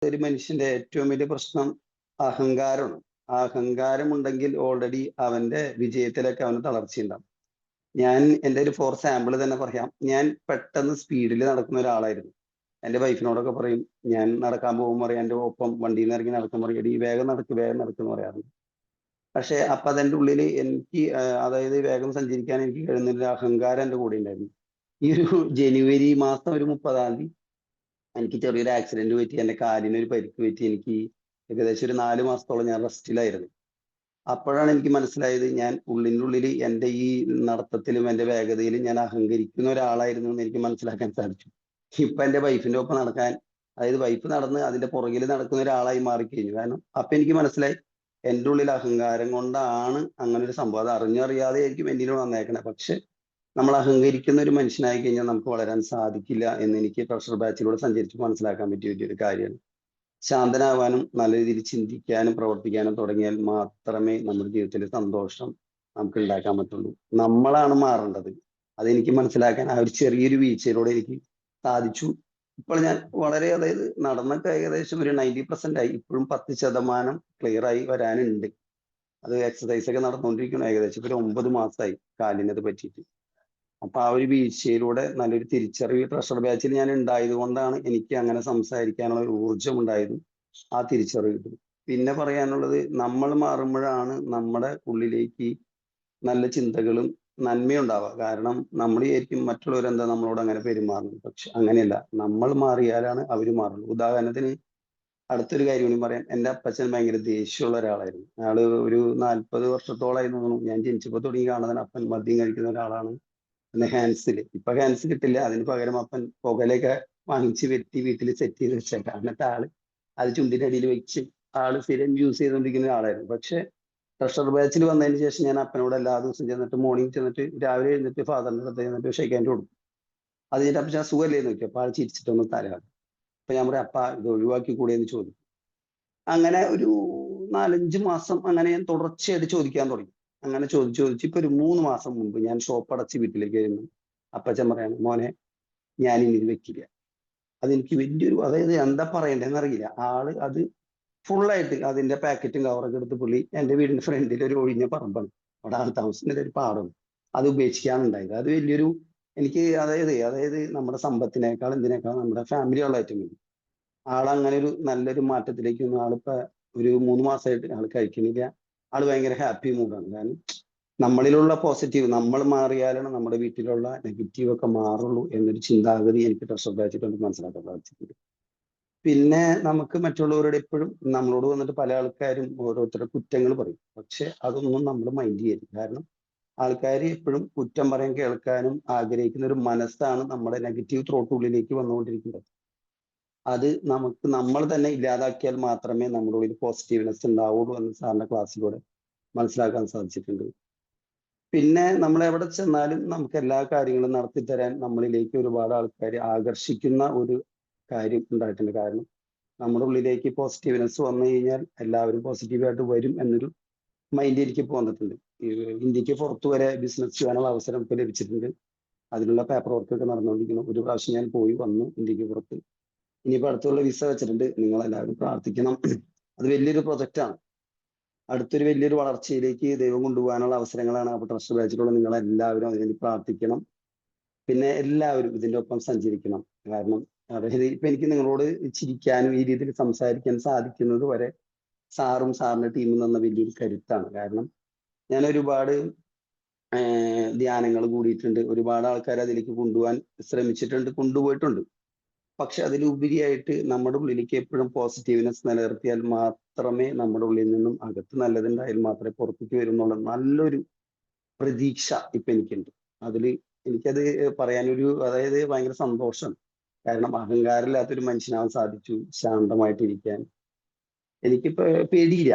ഒരു മനുഷ്യന്റെ ഏറ്റവും വലിയ പ്രശ്നം അഹങ്കാരമാണ്. ആ അഹങ്കാരമുണ്ടെങ്കിൽ ഓൾറെഡി അവന്റെ വിജയത്തിലൊക്കെ അവന് തളർച്ചയുണ്ടാവും. ഞാൻ എൻ്റെ ഒരു ഫോർ സാമ്പിൾ തന്നെ പറയാം. ഞാൻ പെട്ടെന്ന് സ്പീഡിൽ നടക്കുന്ന ഒരാളായിരുന്നു. എൻ്റെ വൈഫിനോടൊക്കെ പറയും, ഞാൻ നടക്കാൻ പോകുമ്പോൾ പറയും, എൻ്റെ ഒപ്പം വണ്ടിയിൽ നിന്ന് ഇറങ്ങി നടക്കുമ്പോൾ പറയും, "എടീ വേഗം നടക്ക്, വേഗം നടക്ക്" എന്ന് പറയാറുണ്ട്. പക്ഷേ അപ്പൊ അതെന്റെ ഉള്ളിൽ എനിക്ക് അതായത് വേഗം സഞ്ചരിക്കാൻ എനിക്ക് കഴിയുന്നൊരു അഹങ്കാരം എൻ്റെ കൂടെ ഉണ്ടായിരുന്നു. ഈ ഒരു ജനുവരി മാസം ഒരു 30-ാം തീയതി എനിക്ക് ചെറിയൊരു ആക്സിഡന്റ് പറ്റി. എൻ്റെ കാലിന് ഒരു പരിക്ക് പറ്റി. എനിക്ക് ഏകദേശം ഒരു 4 മാസത്തോളം ഞാൻ റെസ്റ്റിലായിരുന്നു. അപ്പോഴാണ് എനിക്ക് മനസ്സിലായത് ഞാൻ ഉള്ളിനുള്ളിൽ എൻ്റെ ഈ നടത്തത്തിലും എൻ്റെ വേഗതയിലും ഞാൻ അഹങ്കരിക്കുന്ന ഒരാളായിരുന്നു എന്ന് എനിക്ക് മനസ്സിലാക്കാൻ സാധിച്ചു. ഇപ്പൊ എൻ്റെ വൈഫിന്റെ ഒപ്പം നടക്കാൻ, അതായത് വൈഫ് നടന്ന് അതിന്റെ പുറകിൽ നടക്കുന്ന ഒരാളായി മാറിക്കഴിഞ്ഞു. കാരണം അപ്പൊ എനിക്ക് മനസ്സിലായി എൻ്റെ ഉള്ളിൽ അഹങ്കാരം കൊണ്ടാണ് അങ്ങനെ ഒരു സംഭവം. അത് അറിഞ്ഞറിയാതെ ആയിരിക്കും എന്നിൽ വന്നേക്കണേ. പക്ഷെ നമ്മൾ അഹങ്കരിക്കുന്ന ഒരു മനുഷ്യനായി കഴിഞ്ഞാൽ നമുക്ക് വളരാൻ സാധിക്കില്ല എന്ന് എനിക്ക് പ്രഷർ ബാച്ചിലൂടെ സഞ്ചരിച്ച് മനസ്സിലാക്കാൻ പറ്റിയ വലിയൊരു കാര്യമാണ്. ശാന്തനാവാനും നല്ല രീതിയിൽ ചിന്തിക്കാനും പ്രവർത്തിക്കാനും തുടങ്ങിയാൽ മാത്രമേ നമ്മുടെ ജീവിതത്തിൽ സന്തോഷം നമുക്ക് ഉണ്ടാക്കാൻ പറ്റുള്ളൂ. നമ്മളാണ് മാറേണ്ടത്. അതെനിക്ക് മനസ്സിലാക്കാൻ ആ ഒരു ചെറിയൊരു വീഴ്ചയിലൂടെ എനിക്ക് സാധിച്ചു. ഇപ്പോൾ ഞാൻ വളരെ, അതായത് നടന്നൊക്കെ ഏകദേശം ഒരു 90% ആയി. ഇപ്പോഴും 10% ക്ലിയർ ആയി വരാനുണ്ട്. അത് എക്സസൈസ് ഒക്കെ നടന്നുകൊണ്ടിരിക്കണം. ഏകദേശം ഇപ്പൊ ഒരു 9 മാസമായി കാലിനത് പറ്റിയിട്ട്. അപ്പൊ ആ ഒരു വീഴ്ചയിലൂടെ നല്ലൊരു തിരിച്ചറിവ് ട്രഷർ ബാച്ചിൽ ഞാൻ ഉണ്ടായത് കൊണ്ടാണ് എനിക്ക് അങ്ങനെ സംസാരിക്കാനുള്ള ഒരു ഊർജ്ജം ഉണ്ടായതും ആ തിരിച്ചറിവ് കിട്ടും. പിന്നെ പറയാനുള്ളത്, നമ്മൾ മാറുമ്പോഴാണ് നമ്മുടെ ഉള്ളിലേക്ക് നല്ല ചിന്തകളും നന്മയും ഉണ്ടാവുക. കാരണം നമ്മൾ വിചാരിക്കും മറ്റുള്ളവരെന്താ നമ്മളോട് അങ്ങനെ പെരുമാറുന്നത്. പക്ഷെ അങ്ങനെയല്ല, നമ്മൾ മാറിയാലാണ് അവർ മാറുള്ളൂ. ഉദാഹരണത്തിന് അടുത്തൊരു കാര്യം കൂടി പറയാം. എൻ്റെ അപ്പച്ചൻ ഭയങ്കര ദേഷ്യമുള്ള ഒരാളായിരുന്നു. അയാള് ഒരു 40 വർഷത്തോളമായി തോന്നുന്നു ഞാൻ ജനിച്ചപ്പോൾ തുടങ്ങി കാണുന്നതിന് അപ്പൻ മദ്യം കഴിക്കുന്ന ഒരാളാണ്. പിന്നെ ഹാൻസിൽ, ഇപ്പൊ ഹാൻസ് കിട്ടില്ല, അതിന് പകരം അപ്പൻ പുകയിലൊക്കെ വാങ്ങിച്ച് വെട്ടി വീട്ടിൽ സെറ്റ് ചെയ്ത് വെച്ചേക്കാം. എന്നിട്ട് ആള് അത് ചുണ്ടിന്റെ അടിയിൽ വെച്ച് ആള് സ്ഥിരം യൂസ് ചെയ്തുകൊണ്ടിരിക്കുന്ന ആളായിരുന്നു. പക്ഷെ ട്രഷർ ബാച്ചിൽ വന്നതിന് ശേഷം ഞാൻ അപ്പനോട് എല്ലാ ദിവസവും ചെന്നിട്ട് മോർണിംഗ് ചെന്നിട്ട് രാവിലെ എഴുന്നിട്ട് ഫാദറിന്റെ അടുത്ത് ചെന്നിട്ട് ഷെയ്ക്ക് ഹാൻഡ് കൊടുക്കും. അത് കഴിഞ്ഞിട്ട് അപ്പച്ച സുഖല്ലേ നോക്കി. അപ്പൊ ആൾ ചിരിച്ചിട്ടൊന്ന് തലയാണ്. അപ്പൊ ഞാൻ പറയാം, അപ്പ ഇത് ഒഴിവാക്കി കൂടെ എന്ന് ചോദിക്കും. അങ്ങനെ ഒരു 4-5 മാസം അങ്ങനെ ഞാൻ തുടർച്ചയായിട്ട് ചോദിക്കാൻ തുടങ്ങി. അങ്ങനെ ചോദിച്ച് ചോദിച്ച് ഇപ്പൊ ഒരു 3 മാസം മുമ്പ് ഞാൻ ഷോപ്പ് അടച്ച് വീട്ടിലേക്ക് വരുന്നു. അപ്പച്ചൻ പറയാണ്, മോനെ ഞാൻ ഇനി ഇത് വെക്കില്ല. അതെനിക്ക് വലിയൊരു, അതായത് എന്താ പറയണ്ടേന്ന് അറിയില്ല. ആള് അത് ഫുള്ളായിട്ട് അതിന്റെ പാക്കറ്റും കവറൊക്കെ എടുത്ത് പുള്ളി എന്റെ വീടിന്റെ ഫ്രണ്ടിൽ ഒരു ഒഴിഞ്ഞ പറമ്പാണ്, അവിടെ ആൾ താമസിക്കുന്ന ഒരു പാടം, അത് ഉപേക്ഷിക്കാനുണ്ടായത്. അത് വലിയൊരു, എനിക്ക് അതായത് നമ്മുടെ സമ്പത്തിനേക്കാൾ എന്തിനേക്കാൾ നമ്മുടെ ഫാമിലി ഉള്ള ഏറ്റവും വലിയ ആളങ്ങനെ ഒരു നല്ലൊരു മാറ്റത്തിലേക്കൊന്നും ആളിപ്പോ ഒരു 3 മാസമായിട്ട് ആൾ കഴിക്കണില്ല. ആള് ഭയങ്കര ഹാപ്പി മൂഡാണ്. കാരണം നമ്മളിലുള്ള പോസിറ്റീവ്, നമ്മൾ മാറിയാലാണ് നമ്മുടെ വീട്ടിലുള്ള നെഗറ്റീവ് ഒക്കെ മാറുള്ളൂ എന്നൊരു ചിന്താഗതി എനിക്ക് ട്രഷർ ബാച്ചിൽ കൊണ്ട് മനസ്സിലാക്കാൻ സാധിച്ചിട്ടുണ്ട്. പിന്നെ നമുക്ക് മറ്റുള്ളവരോട് എപ്പോഴും നമ്മളോട് വന്നിട്ട് പല ആൾക്കാരും ഓരോരുത്തരുടെ കുറ്റങ്ങൾ പറയും. പക്ഷെ അതൊന്നും നമ്മൾ മൈൻഡ് ചെയ്യരുത്. കാരണം ആൾക്കാർ എപ്പോഴും കുറ്റം പറയാൻ കേൾക്കാനും ആഗ്രഹിക്കുന്ന ഒരു മനസ്സാണ് നമ്മുടെ നെഗറ്റീവ് ത്രോട്ട് ഉള്ളിലേക്ക് വന്നുകൊണ്ടിരിക്കുന്നത്. അത് നമുക്ക് നമ്മൾ തന്നെ ഇല്ലാതാക്കിയാൽ മാത്രമേ നമ്മുടെ ഉള്ളിൽ പോസിറ്റീവ്നെസ് ഉണ്ടാവുള്ളൂ എന്ന് സാറിന്റെ ക്ലാസ്സിലൂടെ മനസ്സിലാക്കാൻ സാധിച്ചിട്ടുണ്ട്. പിന്നെ നമ്മൾ എവിടെ ചെന്നാലും നമുക്ക് എല്ലാ കാര്യങ്ങളും നടത്തിത്തരാൻ നമ്മളിലേക്ക് ഒരുപാട് ആൾക്കാർ ആകർഷിക്കുന്ന ഒരു കാര്യം ഉണ്ടായിട്ടുണ്ട്. കാരണം നമ്മുടെ ഉള്ളിലേക്ക് പോസിറ്റീവ്നെസ് വന്നു കഴിഞ്ഞാൽ എല്ലാവരും പോസിറ്റീവായിട്ട് വരും എന്നൊരു മൈൻഡ് എനിക്ക് വന്നിട്ടുണ്ട്. ഈ ഇന്ത്യക്ക് പുറത്തു വരെ ബിസിനസ് ചെയ്യാനുള്ള അവസരം ഇപ്പൊ ലഭിച്ചിട്ടുണ്ട്. അതിനുള്ള പേപ്പർ വർക്ക് ഒക്കെ നടന്നുകൊണ്ടിരിക്കുന്നു. ഒരു പ്രാവശ്യം ഞാൻ പോയി വന്നു ഇന്ത്യക്ക് പുറത്ത്. ഇനിയിപ്പോ അടുത്തുള്ള വിസ വെച്ചിട്ടുണ്ട്. നിങ്ങൾ എല്ലാവരും പ്രാർത്ഥിക്കണം. അത് വലിയൊരു പ്രൊജക്റ്റാണ്. അടുത്തൊരു വലിയൊരു വളർച്ചയിലേക്ക് ദൈവം കൊണ്ടുപോകാനുള്ള അവസരങ്ങളാണ്. അപ്പൊ ട്രസ്റ്റ് ബാച്ചിലുള്ള നിങ്ങൾ എല്ലാവരും അതിനുവേണ്ടി പ്രാർത്ഥിക്കണം. പിന്നെ എല്ലാവരും ഇതിന്റെ ഒപ്പം സഞ്ചരിക്കണം. കാരണം അതായത് ഇപ്പൊ എനിക്ക് നിങ്ങളോട് ചിരിക്കാനും ഈ രീതിയിൽ സംസാരിക്കാൻ സാധിക്കുന്നത് വരെ സാറും സാറിന്റെ ടീമും തന്ന വലിയൊരു കരുത്താണ്. കാരണം ഞാൻ ഒരുപാട് ധ്യാനങ്ങൾ കൂടിയിട്ടുണ്ട്. ഒരുപാട് ആൾക്കാരെ അതിലേക്ക് കൊണ്ടുപോകാൻ ശ്രമിച്ചിട്ടുണ്ട്, കൊണ്ടുപോയിട്ടുണ്ട്. പക്ഷെ അതിലുപരിയായിട്ട് നമ്മുടെ ഉള്ളിലേക്ക് എപ്പോഴും പോസിറ്റീവ്നെസ് നിലനിർത്തിയാൽ മാത്രമേ നമ്മുടെ ഉള്ളിൽ നിന്നും അകത്ത് നല്ലതുണ്ടായാൽ മാത്രമേ പുറത്തേക്ക് വരുന്നുള്ള നല്ലൊരു പ്രതീക്ഷ ഇപ്പൊ എനിക്കുണ്ട്. അതില് എനിക്കത് പറയാനൊരു, അതായത് ഭയങ്കര സന്തോഷം. കാരണം അഹങ്കാരമില്ലാത്തൊരു മനുഷ്യനാവാൻ സാധിച്ചു. ശാന്തമായിട്ടിരിക്കാൻ എനിക്കിപ്പോ പേടിയില്ല.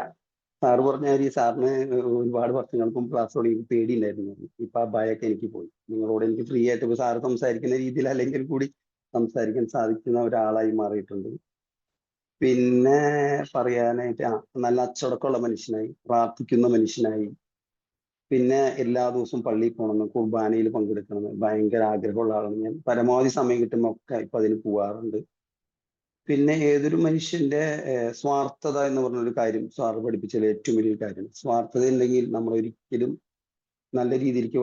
സാറ് പറഞ്ഞ മാതിരി സാറിന് ഒരുപാട് വർഷങ്ങൾക്ക് മുമ്പ് ക്ലാസ് തുടങ്ങി പേടിയുണ്ടായിരുന്നു. ഇപ്പൊ ആ ഭയമൊക്കെ എനിക്ക് പോയി. നിങ്ങളോട് എനിക്ക് ഫ്രീ ആയിട്ട് ഇപ്പൊ സാറ് സംസാരിക്കുന്ന രീതിയിൽ അല്ലെങ്കിൽ കൂടി സംസാരിക്കാൻ സാധിക്കുന്ന ഒരാളായി മാറിയിട്ടുണ്ട്. പിന്നെ പറയാനായിട്ട് നല്ല അച്ചടക്കമുള്ള മനുഷ്യനായി, പ്രാർത്ഥിക്കുന്ന മനുഷ്യനായി. പിന്നെ എല്ലാ ദിവസവും പള്ളിയിൽ പോകണമെന്ന്, കുർബാനയിൽ പങ്കെടുക്കണമെന്ന് ഭയങ്കര ആഗ്രഹമുള്ള ആളാണ് ഞാൻ. പരമാവധി സമയം കിട്ടുമ്പോൾ ഒക്കെ ഇപ്പൊ അതിന് പോവാറുണ്ട്. പിന്നെ ഏതൊരു മനുഷ്യന്റെ സ്വാർത്ഥത എന്ന് പറഞ്ഞൊരു കാര്യം സാറ് പഠിപ്പിച്ചതിൽ ഏറ്റവും വലിയൊരു കാര്യം. സ്വാർത്ഥത ഉണ്ടെങ്കിൽ നമ്മൾ ഒരിക്കലും നല്ല രീതിയിലേക്ക്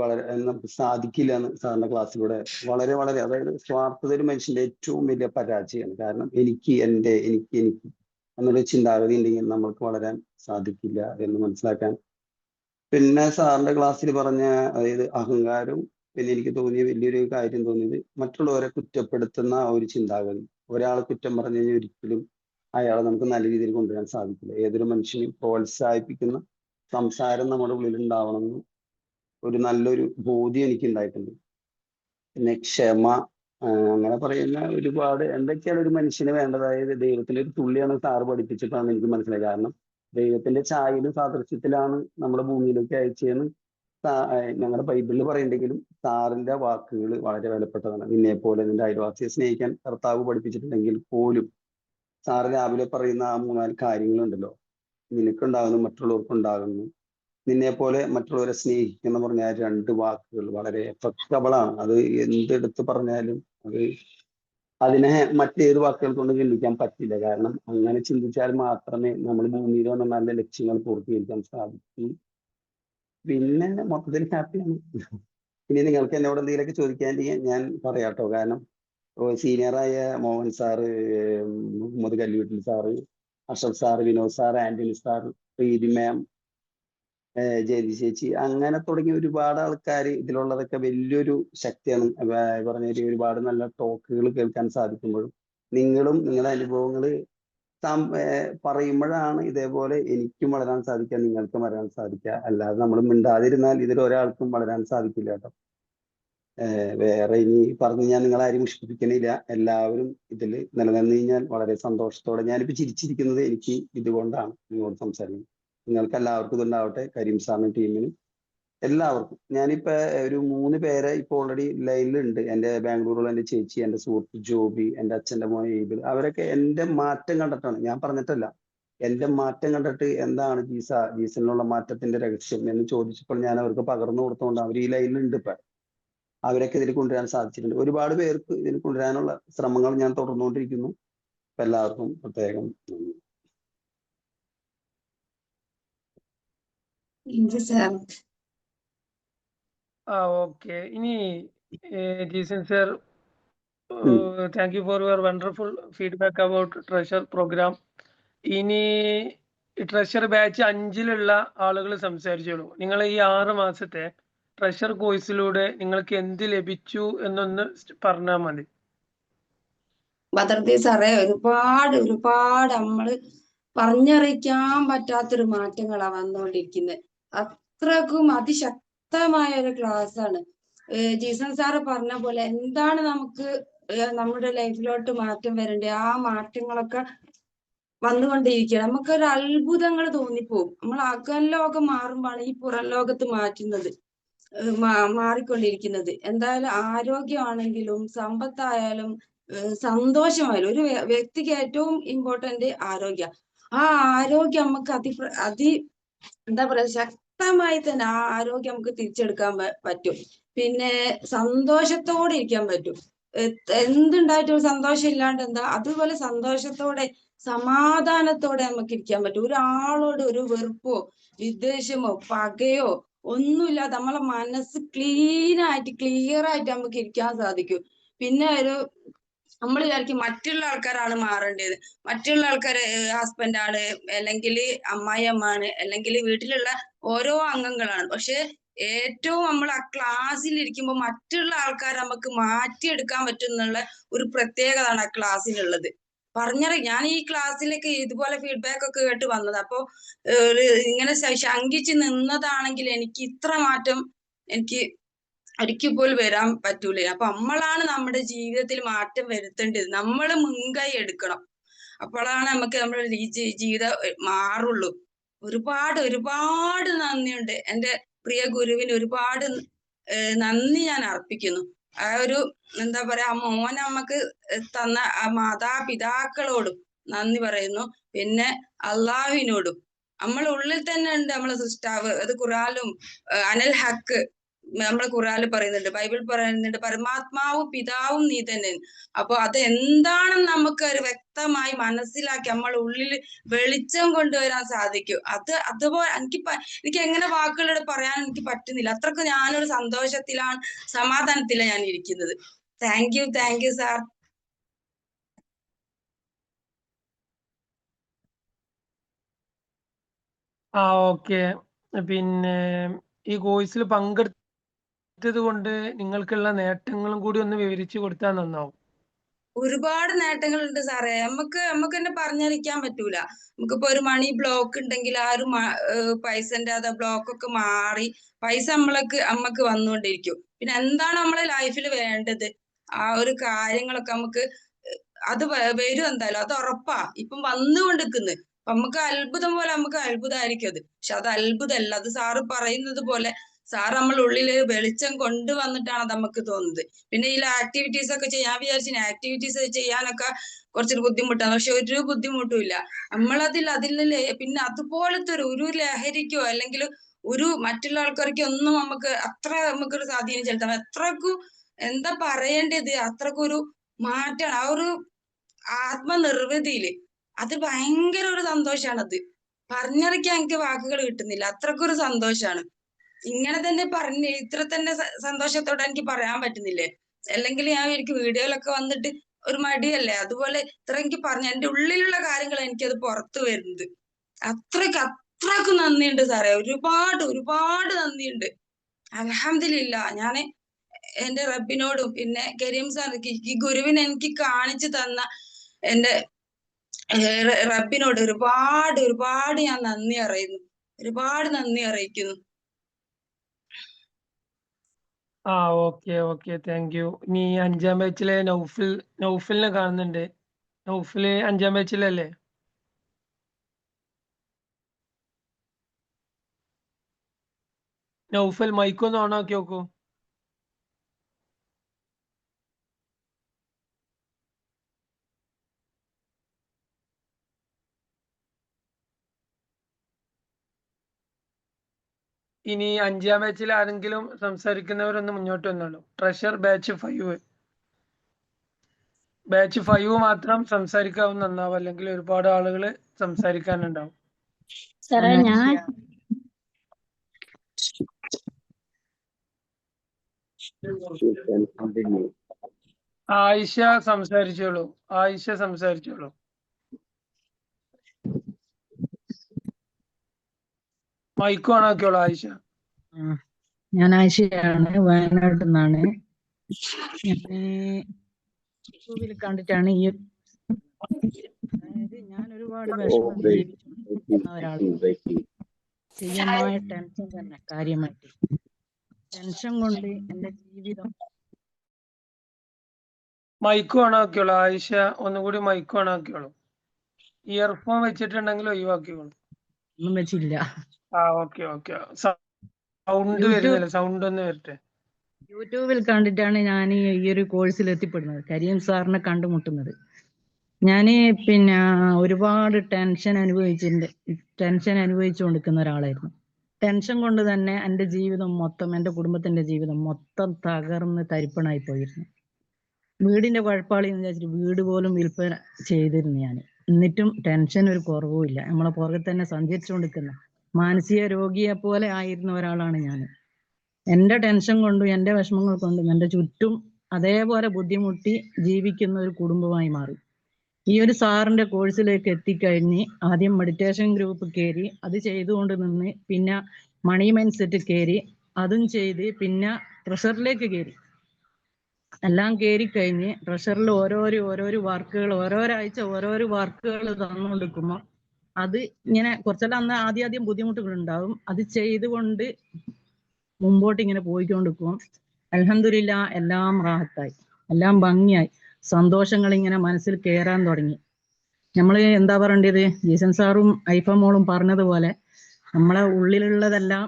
നമുക്ക് സാധിക്കില്ല എന്ന് സാറിന്റെ ക്ലാസ്സിലൂടെ വളരെ വളരെ, അതായത് സ്വാർത്ഥത ഒരു മനുഷ്യന്റെ ഏറ്റവും വലിയ പരാജയമാണ്. കാരണം എനിക്ക് എന്നുള്ള ചിന്താഗതി ഉണ്ടെങ്കിൽ നമ്മൾക്ക് വളരാൻ സാധിക്കില്ല എന്ന് മനസ്സിലാക്കാൻ. പിന്നെ സാറിന്റെ ക്ലാസ്സിൽ പറഞ്ഞ, അതായത് അഹങ്കാരവും, പിന്നെ എനിക്ക് തോന്നിയ വലിയൊരു കാര്യം തോന്നിയത് മറ്റുള്ളവരെ കുറ്റപ്പെടുത്തുന്ന ആ ഒരു ചിന്താഗതി. ഒരാളെ കുറ്റം പറഞ്ഞു കഴിഞ്ഞാൽ ഒരിക്കലും അയാളെ നമുക്ക് നല്ല രീതിയിൽ കൊണ്ടുവരാൻ സാധിക്കില്ല. ഏതൊരു മനുഷ്യനെയും പ്രോത്സാഹിപ്പിക്കുന്ന സംസാരം നമ്മുടെ ഉള്ളിൽ ഉണ്ടാവണമെന്ന് ഒരു നല്ലൊരു ബോധ്യം എനിക്ക് ഉണ്ടായിട്ടുണ്ട്. പിന്നെ ക്ഷമ, അങ്ങനെ പറയുന്ന ഒരുപാട് എന്തൊക്കെയാണ് ഒരു മനുഷ്യന് വേണ്ടത്. അതായത് ദൈവത്തിന്റെ ഒരു തുള്ളിയാണ് സാറ് പഠിപ്പിച്ചിട്ടാണ് എനിക്ക് മനസ്സിലായത്. കാരണം ദൈവത്തിന്റെ ഛായയിലും സാദൃശ്യത്തിലാണ് നമ്മുടെ ഭൂമിയിലേക്ക് അയച്ചതെന്ന് ഞങ്ങളുടെ ബൈബിളിൽ പറയുന്നുണ്ടെങ്കിലും സാറിന്റെ വാക്കുകൾ വളരെ വിലപ്പെട്ടതാണ്. നിന്നെ പോലെ നിന്റെ അയൽവാസിയെ സ്നേഹിക്കാൻ കർത്താവ് പഠിപ്പിച്ചിട്ടുണ്ടെങ്കിൽ പോലും സാറ് രാവിലെ പറയുന്ന ആ 3-4 കാര്യങ്ങളുണ്ടല്ലോ, നിനക്കുണ്ടാകുന്നു മറ്റുള്ളവർക്കുണ്ടാകുന്നു, നിന്നെ പോലെ മറ്റുള്ളവരെ സ്നേഹിക്കുന്ന പറഞ്ഞ ആ 2 വാക്കുകൾ വളരെ എഫക്റ്റബിൾ ആണ്. അത് എന്തെടുത്ത് പറഞ്ഞാലും അത് അതിനെ മറ്റേത് വാക്കുകൾ കൊണ്ട് ചിന്തിക്കാൻ പറ്റില്ല. കാരണം അങ്ങനെ ചിന്തിച്ചാൽ മാത്രമേ നമ്മൾ ഭൂമിയിൽ വന്ന നല്ല ലക്ഷ്യങ്ങൾ പൂർത്തീകരിക്കാൻ സാധിക്കൂ. പിന്നെ മൊത്തത്തിൽ ഹാപ്പിയാണ്. ഇനി നിങ്ങൾക്ക് എന്നോട് എന്തെങ്കിലുമൊക്കെ ചോദിക്കാനെങ്കിൽ ഞാൻ പറയാട്ടോ. കാരണം സീനിയറായ Mohan sir, Muhammad Kallootil sir, Ashraf sir, Vinod sir, Antony sir, Preethi ma'am, Jayanthi ചേച്ചി, അങ്ങനെ തുടങ്ങി ഒരുപാട് ആൾക്കാർ ഇതിലുള്ളതൊക്കെ വലിയൊരു ശക്തിയാണ്. പറഞ്ഞ ഒരുപാട് നല്ല ടോക്കുകൾ കേൾക്കാൻ സാധിക്കുമ്പോഴും നിങ്ങളും നിങ്ങളുടെ അനുഭവങ്ങൾ പറയുമ്പോഴാണ് ഇതേപോലെ എനിക്കും വളരാൻ സാധിക്കുക, നിങ്ങൾക്കും വളരാൻ സാധിക്കുക. അല്ലാതെ നമ്മൾ മിണ്ടാതിരുന്നാൽ ഇതിൽ ഒരാൾക്കും വളരാൻ സാധിക്കില്ല കേട്ടോ. വേറെ ഇനി പറഞ്ഞ് ഞാൻ നിങ്ങളാരും മുഷിപ്പിക്കണില്ല. എല്ലാവരും ഇതിൽ നിലനിന്ന് കഴിഞ്ഞാൽ വളരെ സന്തോഷത്തോടെ, ഞാനിപ്പോ ചിരിച്ചിരിക്കുന്നത് എനിക്ക് ഇതുകൊണ്ടാണ് നിങ്ങളോട് സംസാരിക്കുന്നത്. നിങ്ങൾക്ക് എല്ലാവർക്കും ഇതുണ്ടാവട്ടെ, കരീം സാറിനും ടീമിനും എല്ലാവർക്കും. ഞാനിപ്പോ ഒരു 3 പേരെ ഇപ്പൊ ഓൾറെഡി ലൈനിലുണ്ട്. എൻ്റെ ബാംഗ്ലൂരിലുള്ള എൻ്റെ ചേച്ചി, എൻ്റെ സുഹൃത്ത് ജോബി, എൻ്റെ അച്ഛൻ്റെ മോൻ ഈബിൾ. അവരൊക്കെ എൻ്റെ മാറ്റം കണ്ടിട്ടാണ്, ഞാൻ പറഞ്ഞിട്ടല്ല, എൻ്റെ മാറ്റം കണ്ടിട്ട് എന്താണ് ജീസനിലുള്ള മാറ്റത്തിന്റെ രഹസ്യം എന്ന് ചോദിച്ചപ്പോൾ ഞാൻ അവർക്ക് പകർന്നു കൊടുത്തുകൊണ്ട് അവർ ഈ ലൈനിലുണ്ട്. ഇപ്പൊ അവരൊക്കെ ഇതിൽ കൊണ്ടുവരാൻ സാധിച്ചിട്ടുണ്ട്. ഒരുപാട് പേർക്ക് ഇതിൽ കൊണ്ടുവരാനുള്ള ശ്രമങ്ങൾ ഞാൻ തുടർന്നുകൊണ്ടിരിക്കുന്നു. എല്ലാവർക്കും പ്രത്യേകം നന്ദി. ഓക്കെ. ഇനി Jeesan sir, thank you for your wonderful feedback about treasure program. ഇനി ട്രഷർ ബാച്ച് 5-ലുള്ള ആളുകൾ സംസാരിച്ചോളൂ. നിങ്ങൾ ഈ 6 മാസത്തെ ട്രഷർ കോഴ്സിലൂടെ നിങ്ങൾക്ക് എന്ത് ലഭിച്ചു എന്നൊന്ന് പറഞ്ഞാൽ മതി. ബദർദി സാറേ, ഒരുപാട് നമ്മള് പറഞ്ഞറിയിക്കാൻ പറ്റാത്തൊരു മാറ്റങ്ങളാ വന്നുകൊണ്ടിരിക്കുന്നത്. അത്രക്കും അതിശക്തമായ ഒരു ക്ലാസ് ആണ്. ജീസൺ സാറ് പറഞ്ഞ പോലെ എന്താണ് നമുക്ക് നമ്മുടെ ലൈഫിലോട്ട് മാറ്റം വരേണ്ടത്, ആ മാറ്റങ്ങളൊക്കെ വന്നുകൊണ്ടിരിക്കുകയാണ്. നമുക്കൊരു അത്ഭുതങ്ങൾ തോന്നിപ്പോവും. നമ്മൾ അകം ലോകം മാറുമ്പോഴാണ് ഈ പുറം ലോകത്ത് മാറിക്കൊണ്ടിരിക്കുന്നത്. എന്തായാലും ആരോഗ്യമാണെങ്കിലും സമ്പത്തായാലും സന്തോഷമായാലും ഒരു വ്യക്തിക്ക് ഏറ്റവും ഇമ്പോർട്ടന്റ് ആരോഗ്യം. ആ ആരോഗ്യം നമുക്ക് എന്താ പറയാ, ശക്തമായി തന്നെ ആ ആരോഗ്യം നമുക്ക് തിരിച്ചെടുക്കാൻ പറ്റും. പിന്നെ സന്തോഷത്തോടെ ഇരിക്കാൻ പറ്റും. എന്തുണ്ടായിട്ടും സന്തോഷം ഇല്ലാണ്ട് എന്താ, അതുപോലെ സന്തോഷത്തോടെ സമാധാനത്തോടെ നമുക്ക് ഇരിക്കാൻ പറ്റും. ഒരാളോട് ഒരു വെറുപ്പോ വിദ്വേഷമോ പകയോ ഒന്നുമില്ലാതെ നമ്മളെ മനസ്സ് ക്ലിയർ ആയിട്ട് നമുക്ക് ഇരിക്കാൻ സാധിക്കും. പിന്നെ നമ്മൾ വിചാരിക്കും മറ്റുള്ള ആൾക്കാരാണ് മാറേണ്ടത്, മറ്റുള്ള ആൾക്കാര് ഹസ്ബൻഡാണ്, അല്ലെങ്കിൽ അമ്മായിയമ്മാണ്, അല്ലെങ്കിൽ വീട്ടിലുള്ള ഓരോ അംഗങ്ങളാണ്. പക്ഷെ ഏറ്റവും നമ്മൾ ആ ക്ലാസ്സിൽ ഇരിക്കുമ്പോൾ മറ്റുള്ള ആൾക്കാരെ നമുക്ക് മാറ്റിയെടുക്കാൻ പറ്റും എന്നുള്ള ഒരു പ്രത്യേകതയാണ് ആ ക്ലാസ്സിലുള്ളത്. ഞാൻ ഈ ക്ലാസ്സിലേക്ക് ഇതുപോലെ ഫീഡ്ബാക്ക് ഒക്കെ കേട്ട് വന്നത്. അപ്പോ ഇങ്ങനെ ശങ്കിച്ച് നിന്നതാണെങ്കിൽ എനിക്ക് ഇത്ര മാറ്റം എനിക്ക് ഒരിക്കൽ പോലും വരാൻ പറ്റൂലേ. അപ്പൊ നമ്മളാണ് നമ്മുടെ ജീവിതത്തിൽ മാറ്റം വരുത്തേണ്ടത്. നമ്മൾ മുൻകൈ എടുക്കണം. അപ്പോഴാണ് നമുക്ക് നമ്മുടെ ജീവിതം മാറുള്ളൂ. ഒരുപാട് നന്ദിയുണ്ട്. എൻ്റെ പ്രിയ ഗുരുവിന് ഒരുപാട് നന്ദി ഞാൻ അർപ്പിക്കുന്നു. ആ ഒരു എന്താ പറയാ, മോൻ നമുക്ക് തന്ന ആ മാതാപിതാക്കളോടും നന്ദി പറയുന്നു. പിന്നെ അള്ളാഹുവിനോടും. നമ്മളെ ഉള്ളിൽ തന്നെ ഉണ്ട് നമ്മളെ സൃഷ്ടാവ്. അത് ഖുറാനിലും അനൽ ഹക്ക് നമ്മളെ ഖുർആനിൽ പറയുന്നുണ്ട്, ബൈബിൾ പറയുന്നുണ്ട്, പരമാത്മാവും പിതാവും നീ തന്നെ. അപ്പൊ അത് എന്താണെന്ന് നമുക്ക് ഒരു വ്യക്തമായി മനസ്സിലാക്കി നമ്മളെ ഉള്ളിൽ വെളിച്ചം കൊണ്ടുവരാൻ സാധിക്കും. അതുപോലെ എനിക്ക് എങ്ങനെ വാക്കുകളോട് പറയാൻ എനിക്ക് പറ്റുന്നില്ല. അത്രക്ക് ഞാനൊരു സന്തോഷത്തിലാണ്, സമാധാനത്തിലാണ് ഞാൻ ഇരിക്കുന്നത്. Thank you sir. ഓക്കെ. പിന്നെ ഈ കോഴ്സിൽ പങ്കെടുത്തത് കൊണ്ട് നിങ്ങൾക്കുള്ള നേട്ടങ്ങളും കൂടി ഒന്ന് വിവരിച്ചു കൊടുത്താൽ നന്നാവും. ഒരുപാട് നേട്ടങ്ങളുണ്ട് സാറേ. നമുക്ക് തന്നെ പറഞ്ഞറിയിക്കാൻ പറ്റൂല. നമുക്കിപ്പോ ഒരു മണി ബ്ലോക്ക് ഉണ്ടെങ്കിൽ ആ ഒരു പൈസന്റെ അത് ബ്ലോക്ക് ഒക്കെ മാറി പൈസ നമ്മക്ക് വന്നുകൊണ്ടിരിക്കും. പിന്നെ എന്താണ് നമ്മളെ ലൈഫിൽ വേണ്ടത്, ആ ഒരു കാര്യങ്ങളൊക്കെ നമുക്ക് അത് വരും എന്തായാലും, അത് ഉറപ്പാ. ഇപ്പം വന്നുകൊണ്ടിരിക്കുന്നു. നമുക്ക് അത്ഭുതം പോലെ നമുക്ക് അത്ഭുതമായിരിക്കും അത്. പക്ഷെ അത് അത്ഭുതമല്ല. അത് സാറ് പറയുന്നത് പോലെ സാർ നമ്മളെ ഉള്ളില് വെളിച്ചം കൊണ്ടുവന്നിട്ടാണ് അത് നമുക്ക് തോന്നുന്നത്. പിന്നെ ഈ ആക്ടിവിറ്റീസ് ഒക്കെ ഞാൻ വിചാരിച്ചു ആക്ടിവിറ്റീസ് ചെയ്യാനൊക്കെ കുറച്ചൊരു ബുദ്ധിമുട്ടാണ്. പക്ഷെ ഒരു ബുദ്ധിമുട്ടും ഇല്ല. അതിൽ പിന്നെ അതുപോലത്തെ ഒരു ലഹരിക്കോ അല്ലെങ്കിൽ ഒരു മറ്റുള്ള ആൾക്കാർക്കോ ഒന്നും നമുക്കൊരു സ്വാധീനം ചെലുത്താൻ അത്രക്കും എന്താ പറയേണ്ടത്, അത്രക്കൊരു മാറ്റാണ്. ആ ഒരു ആത്മനിർവൃതിയില് അത് ഭയങ്കര ഒരു സന്തോഷാണത്. പറഞ്ഞറിയിക്കാൻ എനിക്ക് വാക്കുകൾ കിട്ടുന്നില്ല. അത്രക്കൊരു സന്തോഷാണ്. ഇങ്ങനെ തന്നെ ഇത്ര തന്നെ സന്തോഷത്തോടെ എനിക്ക് പറയാൻ പറ്റുന്നില്ലേ. അല്ലെങ്കിൽ ഞാൻ എനിക്ക് വീഡിയോയിലൊക്കെ വന്നിട്ട് ഒരു മടിയല്ലേ, അതുപോലെ ഇത്ര എനിക്ക് എന്റെ ഉള്ളിലുള്ള കാര്യങ്ങൾ എനിക്കത് പുറത്തു വരുന്നത്. അത്രക്കും നന്ദിയുണ്ട് സാറേ. ഒരുപാട് നന്ദിയുണ്ട്. അൽഹംദുലില്ലാഹ്. ഞാന് എന്റെ റബ്ബിനോടും പിന്നെ കരീം സാർ, ഈ ഗുരുവിനെ എനിക്ക് കാണിച്ചു തന്ന എന്റെ റബ്ബിനോട് ഒരുപാട് ഞാൻ നന്ദി അറിയുന്നു. ഒരുപാട് നന്ദി അറിയിക്കുന്നു. Okay thank you. ഇനി 5ാം ബാച്ചിലെ നൗഫലിനെ കാണുന്നുണ്ട്. നൗഫല് 5ാം ബാച്ചിലല്ലേ? നൗഫൽ മൈക്കൊന്ന് ഓൺ ആക്കി നോക്കൂ. ഇനി 5ാം ബാച്ചിൽ ആരെങ്കിലും സംസാരിക്കുന്നവരൊന്ന് മുന്നോട്ട് വന്നോളൂ. ട്രഷർ ബാച്ച് 5 മാത്രം സംസാരിക്കാവുന്ന നന്നാവും, അല്ലെങ്കിൽ ഒരുപാട് ആളുകൾ സംസാരിക്കാനുണ്ടാവും. സാറേ ഞാൻ ആയിഷ സംസാരിച്ചോളൂ. മൈക്ക് ഓൺ ആക്കിയോളൂ ആയിഷ. ഞാൻ ആയിഷയാണ്, വയനാട്ടിൽ നിന്നാണ്. യൂട്യൂബിൽ കണ്ടിട്ടാണ് അതായത് ഞാൻ ഒരുപാട് വിഷമം ജീവിച്ചിരുന്ന ഒരാളാണ്. ശരിയമായ ടെൻഷൻ തന്നെ, കാര്യമായിട്ട് ടെൻഷൻ കൊണ്ട് എന്റെ ജീവിതം. മൈക്ക് ഓൺ ആക്കിയോളൂ ആയിഷ, ഒന്നുകൂടി മൈക്ക് ഓൺ ആക്കിയോളൂ. ഇയർഫോൺ വെച്ചിട്ടുണ്ടെങ്കിൽ ഒഴിവാക്കിയോളൂ. ഒന്നും വെച്ചില്ല. ഓക്കെ. സൗണ്ട് വരുന്നില്ല, സൗണ്ട് ഒന്ന് വരട്ടെ. യൂട്യൂബിൽ കണ്ടിട്ടാണ് ഞാൻ ഈ ഒരു കോഴ്സിൽ എത്തിപ്പെടുന്നത്, കരീം സാറിനെ കണ്ടുമുട്ടുന്നത്. ഞാന് പിന്നെ ഒരുപാട് ടെൻഷൻ അനുഭവിച്ചുകൊണ്ടിരിക്കുന്ന ഒരാളായിരുന്നു. ടെൻഷൻ കൊണ്ട് തന്നെ എൻ്റെ ജീവിതം മൊത്തം, എൻ്റെ കുടുംബത്തിന്റെ ജീവിതം മൊത്തം തകർന്ന് തരിപ്പണായി പോയിരുന്നു. വീടിന്റെ കുഴപ്പമാണെന്ന് വിചാരിച്ചിട്ട് വീട് പോലും വിൽപ്പന ചെയ്തിരുന്നു ഞാൻ. എന്നിട്ടും ടെൻഷൻ ഒരു കുറവുമില്ല. നമ്മളെ പുറകെ തന്നെ സഞ്ചരിച്ചുകൊണ്ടിരിക്കുന്ന മാനസിക രോഗിയെ പോലെ ആയിരുന്ന ഒരാളാണ് ഞാൻ. എൻ്റെ ടെൻഷൻ കൊണ്ടും എൻ്റെ വിഷമങ്ങൾ കൊണ്ടും എൻ്റെ ചുറ്റും അതേപോലെ ബുദ്ധിമുട്ടി ജീവിക്കുന്ന ഒരു കുടുംബമായി മാറി. ഈ ഒരു സാറിന്റെ കോഴ്സിലേക്ക് എത്തിക്കഴിഞ്ഞ് ആദ്യം മെഡിറ്റേഷൻ ഗ്രൂപ്പ് കയറി, അത് ചെയ്തുകൊണ്ട് നിന്ന് പിന്നെ മണി മൈൻഡ് സെറ്റ് കയറി, അതും ചെയ്ത് പിന്നെ ട്രഷറിലേക്ക് കയറി. എല്ലാം കയറി കഴിഞ്ഞ് ട്രഷറിൽ ഓരോരോ വർക്കുകൾ ഓരോരാഴ്ച ഓരോരോ വർക്കുകൾ തന്നുകൊണ്ടിരിക്കുമ്പോൾ അത് ഇങ്ങനെ കുറച്ചെല്ലാം അന്ന് ആദ്യം ബുദ്ധിമുട്ടുകൾ ഉണ്ടാവും. അത് ചെയ്തുകൊണ്ട് മുമ്പോട്ട് ഇങ്ങനെ പോയിക്കൊണ്ടിരിക്കും. അൽഹംദുലില്ലാ എല്ലാം റാഹത്തായി, എല്ലാം ഭംഗിയായി, സന്തോഷങ്ങൾ ഇങ്ങനെ മനസ്സിൽ കയറാൻ തുടങ്ങി. നമ്മള് എന്താ പറയേണ്ടത്, ജീസൻ സാറും ഐഫ മോളും പറഞ്ഞതുപോലെ നമ്മളെ ഉള്ളിലുള്ളതെല്ലാം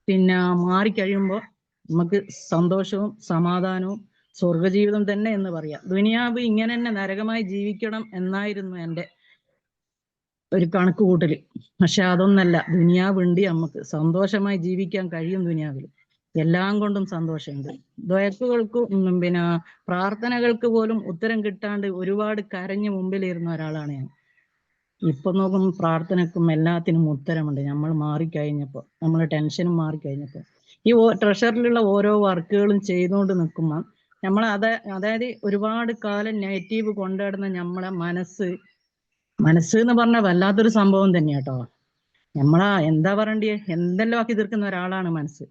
പിന്നെ മാറിക്കഴിയുമ്പോൾ നമുക്ക് സന്തോഷവും സമാധാനവും സ്വർഗജീവിതം തന്നെ എന്ന് പറയാം. ദുനിയാവ് ഇങ്ങനെ തന്നെ നരകമായി ജീവിക്കണം എന്നായിരുന്നു എൻ്റെ ഒരു കണക്ക് കൂട്ടല്. പക്ഷെ അതൊന്നല്ല, ദുനിയാവുണ്ട്, നമുക്ക് സന്തോഷമായി ജീവിക്കാൻ കഴിയും ദുനിയാവിൽ. എല്ലാം കൊണ്ടും സന്തോഷമുണ്ട്. ദ്വയക്കുകൾക്കും പിന്നെ പ്രാർത്ഥനകൾക്ക് പോലും ഉത്തരം കിട്ടാണ്ട് ഒരുപാട് കരഞ്ഞ് മുമ്പിലിരുന്ന ഒരാളാണ് ഞാൻ. ഇപ്പൊ നോക്കുമ്പോൾ പ്രാർത്ഥനക്കും എല്ലാത്തിനും ഉത്തരമുണ്ട്. നമ്മൾ മാറിക്കഴിഞ്ഞപ്പോൾ, നമ്മളെ ടെൻഷനും മാറിക്കഴിഞ്ഞപ്പോൾ ഈ ട്രഷറിലുള്ള ഓരോ വർക്കുകളും ചെയ്തുകൊണ്ട് നിൽക്കുമ്പോൾ നമ്മൾ അതായത് ഒരുപാട് കാലം നെഗറ്റീവ് കൊണ്ടുവരുന്ന നമ്മളെ മനസ്സ് എന്ന് പറഞ്ഞാൽ വല്ലാത്തൊരു സംഭവം തന്നെയാട്ടോ. നമ്മളാ എന്താ പറയണ്ടേ, എന്തെല്ലാം ആക്കി തീർക്കുന്ന ഒരാളാണ് മനസ്സ്.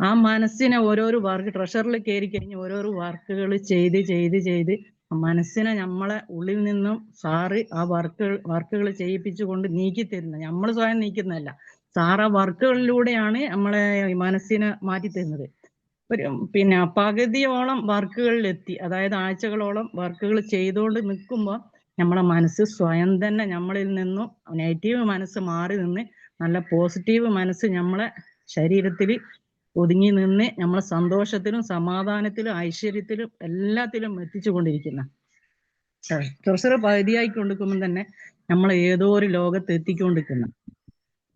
ആ മനസ്സിനെ ഓരോരോ വർക്ക് ട്രഷറിൽ കയറി കഴിഞ്ഞ് ഓരോരോ വർക്കുകൾ ചെയ്ത് മനസ്സിനെ നമ്മളെ ഉള്ളിൽ നിന്നും സാറ് ആ വർക്കുകൾ ചെയ്യിപ്പിച്ചുകൊണ്ട് നീക്കി തരുന്നത്. നമ്മൾ സ്വയം നീക്കുന്നതല്ല, സാർ ആ വർക്കുകളിലൂടെയാണ് നമ്മളെ മനസ്സിനെ മാറ്റി തരുന്നത്. പിന്നെ പകുതിയോളം വർക്കുകളിലെത്തി, അതായത് ആഴ്ചകളോളം വർക്കുകൾ ചെയ്തുകൊണ്ട് നിൽക്കുമ്പോൾ നമ്മളെ മനസ്സ് സ്വയം തന്നെ നമ്മളിൽ നിന്നും നെഗറ്റീവ് മനസ്സ് മാറി നിന്ന് നല്ല പോസിറ്റീവ് മനസ്സ് നമ്മളെ ശരീരത്തിൽ ഒതുങ്ങി നിന്ന് നമ്മളെ സന്തോഷത്തിലും സമാധാനത്തിലും ഐശ്വര്യത്തിലും എല്ലാത്തിലും എത്തിച്ചു കൊണ്ടിരിക്കുന്ന ട്രഷർ പകുതിയായി കൊണ്ടിരിക്കുമ്പോൾ തന്നെ നമ്മൾ ഏതോ ഒരു ലോകത്ത് എത്തിക്കൊണ്ടിരിക്കുന്ന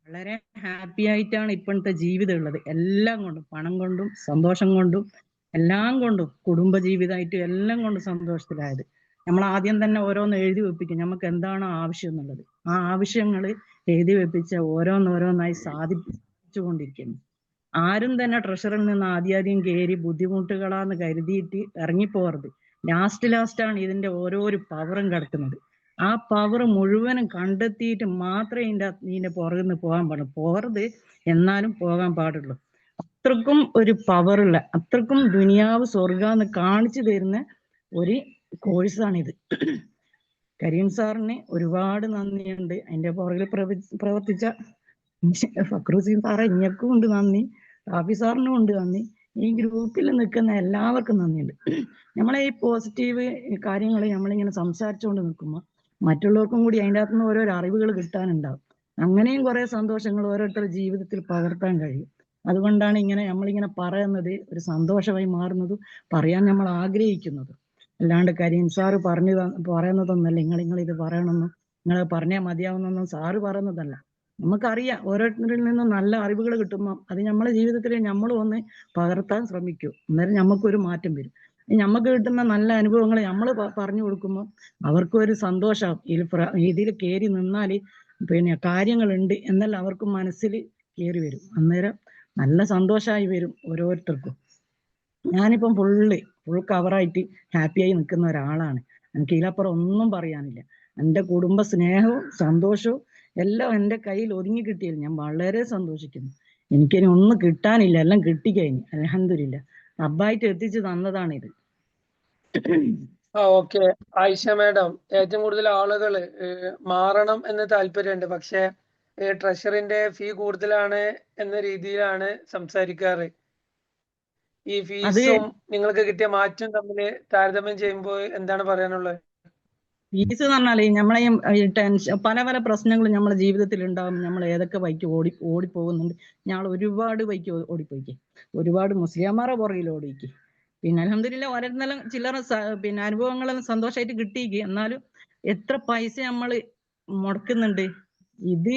വളരെ ഹാപ്പി ആയിട്ടാണ് ഇപ്പോഴത്തെ ജീവിതം ഉള്ളത്. എല്ലാം കൊണ്ടും, പണം കൊണ്ടും സന്തോഷം കൊണ്ടും എല്ലാം കൊണ്ടും, കുടുംബ ജീവിതമായിട്ടും എല്ലാം കൊണ്ടും സന്തോഷത്തിലായത്. നമ്മൾ ആദ്യം തന്നെ ഓരോന്ന് എഴുതി വെപ്പിക്കും നമുക്ക് എന്താണോ ആവശ്യം എന്നുള്ളത്. ആ ആവശ്യങ്ങൾ എഴുതി വെപ്പിച്ച ഓരോന്നോരോന്നായി സാധിച്ചു കൊണ്ടിരിക്കുന്നു. ആരും തന്നെ ട്രഷറിൽ നിന്ന് ആദ്യം കയറി ബുദ്ധിമുട്ടുകളാന്ന് കരുതിയിട്ട് ഇറങ്ങിപ്പോകരുത്. ലാസ്റ്റാണ് ഇതിന്റെ ഓരോരോ പവറും കിടക്കുന്നത്. ആ പവർ മുഴുവനും കണ്ടെത്തിയിട്ട് മാത്രമേ ഇതിന്റെ പുറകിൽ നിന്ന് പോകാൻ പാടുള്ളൂ. പോകരുത്, എന്നാലും പോകാൻ പാടുള്ളൂ. അത്രക്കും ഒരു പവറുള്ള, അത്രക്കും ദുനിയാവ് സ്വർഗാന്ന് കാണിച്ചു തരുന്ന ഒരു കോഴ്സാണിത്. കരീം സാറിന് ഒരുപാട് നന്ദിയുണ്ട്. അതിന്റെ പുറകിൽ പ്രവർത്തിച്ച ഫക്രുദ്ദീൻ സാറെ ഇങ്ങക്കും ഉണ്ട് നന്ദി, റാഫി സാറിനും ഉണ്ട് നന്ദി, ഈ ഗ്രൂപ്പിൽ നിൽക്കുന്ന എല്ലാവർക്കും നന്ദിയുണ്ട്. നമ്മളെ ഈ പോസിറ്റീവ് കാര്യങ്ങൾ നമ്മളിങ്ങനെ സംസാരിച്ചുകൊണ്ട് നിൽക്കുമ്പോൾ മറ്റുള്ളവർക്കും കൂടി അതിൻ്റെ അകത്തുനിന്ന് ഓരോരോ അറിവുകൾ കിട്ടാനുണ്ടാവും. അങ്ങനെയും കുറെ സന്തോഷങ്ങൾ ഓരോരുത്തരുടെ ജീവിതത്തിൽ പകർത്താൻ കഴിയും. അതുകൊണ്ടാണ് നമ്മളിങ്ങനെ പറയുന്നത് ഒരു സന്തോഷമായി മാറുന്നതും പറയാൻ നമ്മൾ ആഗ്രഹിക്കുന്നതും. അല്ലാണ്ട് കരീം സാറ് പറയുന്നതൊന്നല്ല നിങ്ങൾ ഇത് പറയണമെന്നും നിങ്ങൾ പറഞ്ഞാൽ മതിയാവുന്നൊന്നും സാറ് പറയുന്നതല്ല. നമുക്കറിയാം ഓരോരുത്തരിൽ നിന്നും നല്ല അറിവുകൾ കിട്ടുമ്പോൾ അത് നമ്മളെ ജീവിതത്തിൽ നമ്മൾ ഒന്ന് പകർത്താൻ ശ്രമിക്കും. അന്നേരം നമുക്കൊരു മാറ്റം വരും. നമുക്ക് കിട്ടുന്ന നല്ല അനുഭവങ്ങൾ നമ്മൾ പറഞ്ഞു കൊടുക്കുമ്പോൾ അവർക്കൊരു സന്തോഷമാവും. ഇതിൽ കയറി നിന്നാൽ പിന്നെ കാര്യങ്ങളുണ്ട് എന്നല്ല അവർക്ക് മനസ്സിൽ കയറി വരും. അന്നേരം നല്ല സന്തോഷമായി വരും ഓരോരുത്തർക്കും. ഞാനിപ്പം ഫുൾ കവറായിട്ട് ഹാപ്പിയായി നിൽക്കുന്ന ഒരാളാണ്. എനിക്ക് ഇതിലപ്പുറം ഒന്നും പറയാനില്ല. എൻ്റെ കുടുംബ സ്നേഹവും സന്തോഷവും എല്ലാം എൻ്റെ കയ്യിൽ ഒതുങ്ങി കിട്ടിയാൽ ഞാൻ വളരെ സന്തോഷിക്കുന്നു. എനിക്കിനി ഒന്നും കിട്ടാനില്ല, എല്ലാം കിട്ടിക്കഴിഞ്ഞു. അൽഹംദുലില്ലാ, റബ്ബായിട്ട് എത്തിച്ചു തന്നതാണിത്. ഓക്കെ ആയിഷ മാഡം, ഏറ്റവും കൂടുതൽ ആളുകൾ മാറണം എന്ന് താല്പര്യമുണ്ട്, പക്ഷെ ട്രഷറിന്റെ ഫീ കൂടുതലാണ് എന്ന രീതിയിലാണ് സംസാരിക്കാറ്. ഈ ഫീസും നിങ്ങൾക്ക് കിട്ടിയ മാറ്റം തമ്മിൽ താരതമ്യം ചെയ്യുമ്പോൾ എന്താണ് പറയാനുള്ളത്? ഫീസ് എന്ന് പറഞ്ഞാൽ നമ്മളെ ഈ ടെൻഷൻ പല പ്രശ്നങ്ങളും നമ്മുടെ ജീവിതത്തിൽ ഉണ്ടാകും. നമ്മൾ ഏതൊക്കെ വഴിക്ക് ഓടിപ്പോകുന്നുണ്ട്. ഞങ്ങൾ ഒരുപാട് വഴിക്ക് ഓടിപ്പോയിക്ക്, ഒരുപാട് മുസ്ലിംമാരെ പുറകിൽ ഓടിക്ക്. പിന്നെ അൽഹംദുലില്ലാ ഓരോരുത്തരും ചില്ലറ പിന്നെ അനുഭവങ്ങളെല്ലാം സന്തോഷമായിട്ട് കിട്ടിക്ക്. എന്നാലും എത്ര പൈസ നമ്മൾ മുടക്കുന്നുണ്ട്, ഇത്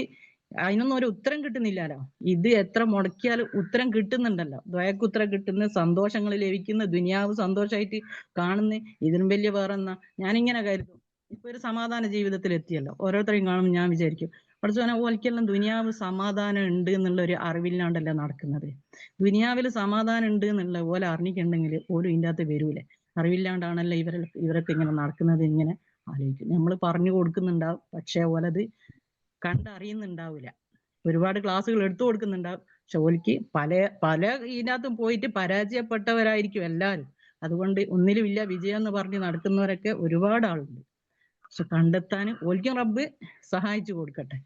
അതിനൊന്നും ഒരു ഉത്തരം കിട്ടുന്നില്ലല്ലോ. ഇത് എത്ര മുടക്കിയാലും ഉത്തരം കിട്ടുന്നുണ്ടല്ലോ. ദ്വയക്ക് ഉത്തരം കിട്ടുന്ന, സന്തോഷങ്ങൾ ലഭിക്കുന്ന, ദുനിയാവ് സന്തോഷമായിട്ട് കാണുന്ന, ഇതിനും വലിയ വേറെ എന്നാ ഞാനിങ്ങനെ കരുതും. ഇപ്പൊ ഒരു സമാധാന ജീവിതത്തിൽ എത്തിയല്ലോ. ഓരോരുത്തരെയും കാണുമ്പോൾ ഞാൻ വിചാരിക്കും പഠിച്ചോനെ ഓൽക്കെല്ലാം ദുനിയാവ് സമാധാനം ഉണ്ട് എന്നുള്ള ഒരു അറിവില്ലാണ്ടല്ലേ നടക്കുന്നത്. ദുനിയാവിൽ സമാധാനം ഉണ്ട് എന്നുള്ള പോലെ അറിഞ്ഞിട്ടുണ്ടെങ്കിൽ ഓലും ഇതിൻ്റെ അകത്ത് വരൂലേ. അറിവില്ലാണ്ടാണല്ലോ ഇവരൊക്കെ ഇങ്ങനെ നടക്കുന്നത്. ഇങ്ങനെ ആലോചിക്കും. നമ്മൾ പറഞ്ഞു കൊടുക്കുന്നുണ്ടാവും, പക്ഷെ ഓലത് കണ്ടറിയുന്നുണ്ടാവില്ല. ഒരുപാട് ക്ലാസ്സുകൾ എടുത്തു കൊടുക്കുന്നുണ്ടാവും, പക്ഷെ ഓൽക്ക് പല ഇതിനകത്തും പോയിട്ട് പരാജയപ്പെട്ടവരായിരിക്കും എല്ലാവരും. അതുകൊണ്ട് ഒന്നിലും ഇല്ല വിജയം എന്ന് പറഞ്ഞ് നടക്കുന്നവരൊക്കെ ഒരുപാട് ആളുണ്ട്. പക്ഷെ കണ്ടെത്താൻ ഓൽക്കും റബ്ബ് സഹായിച്ചു കൊടുക്കട്ടെ.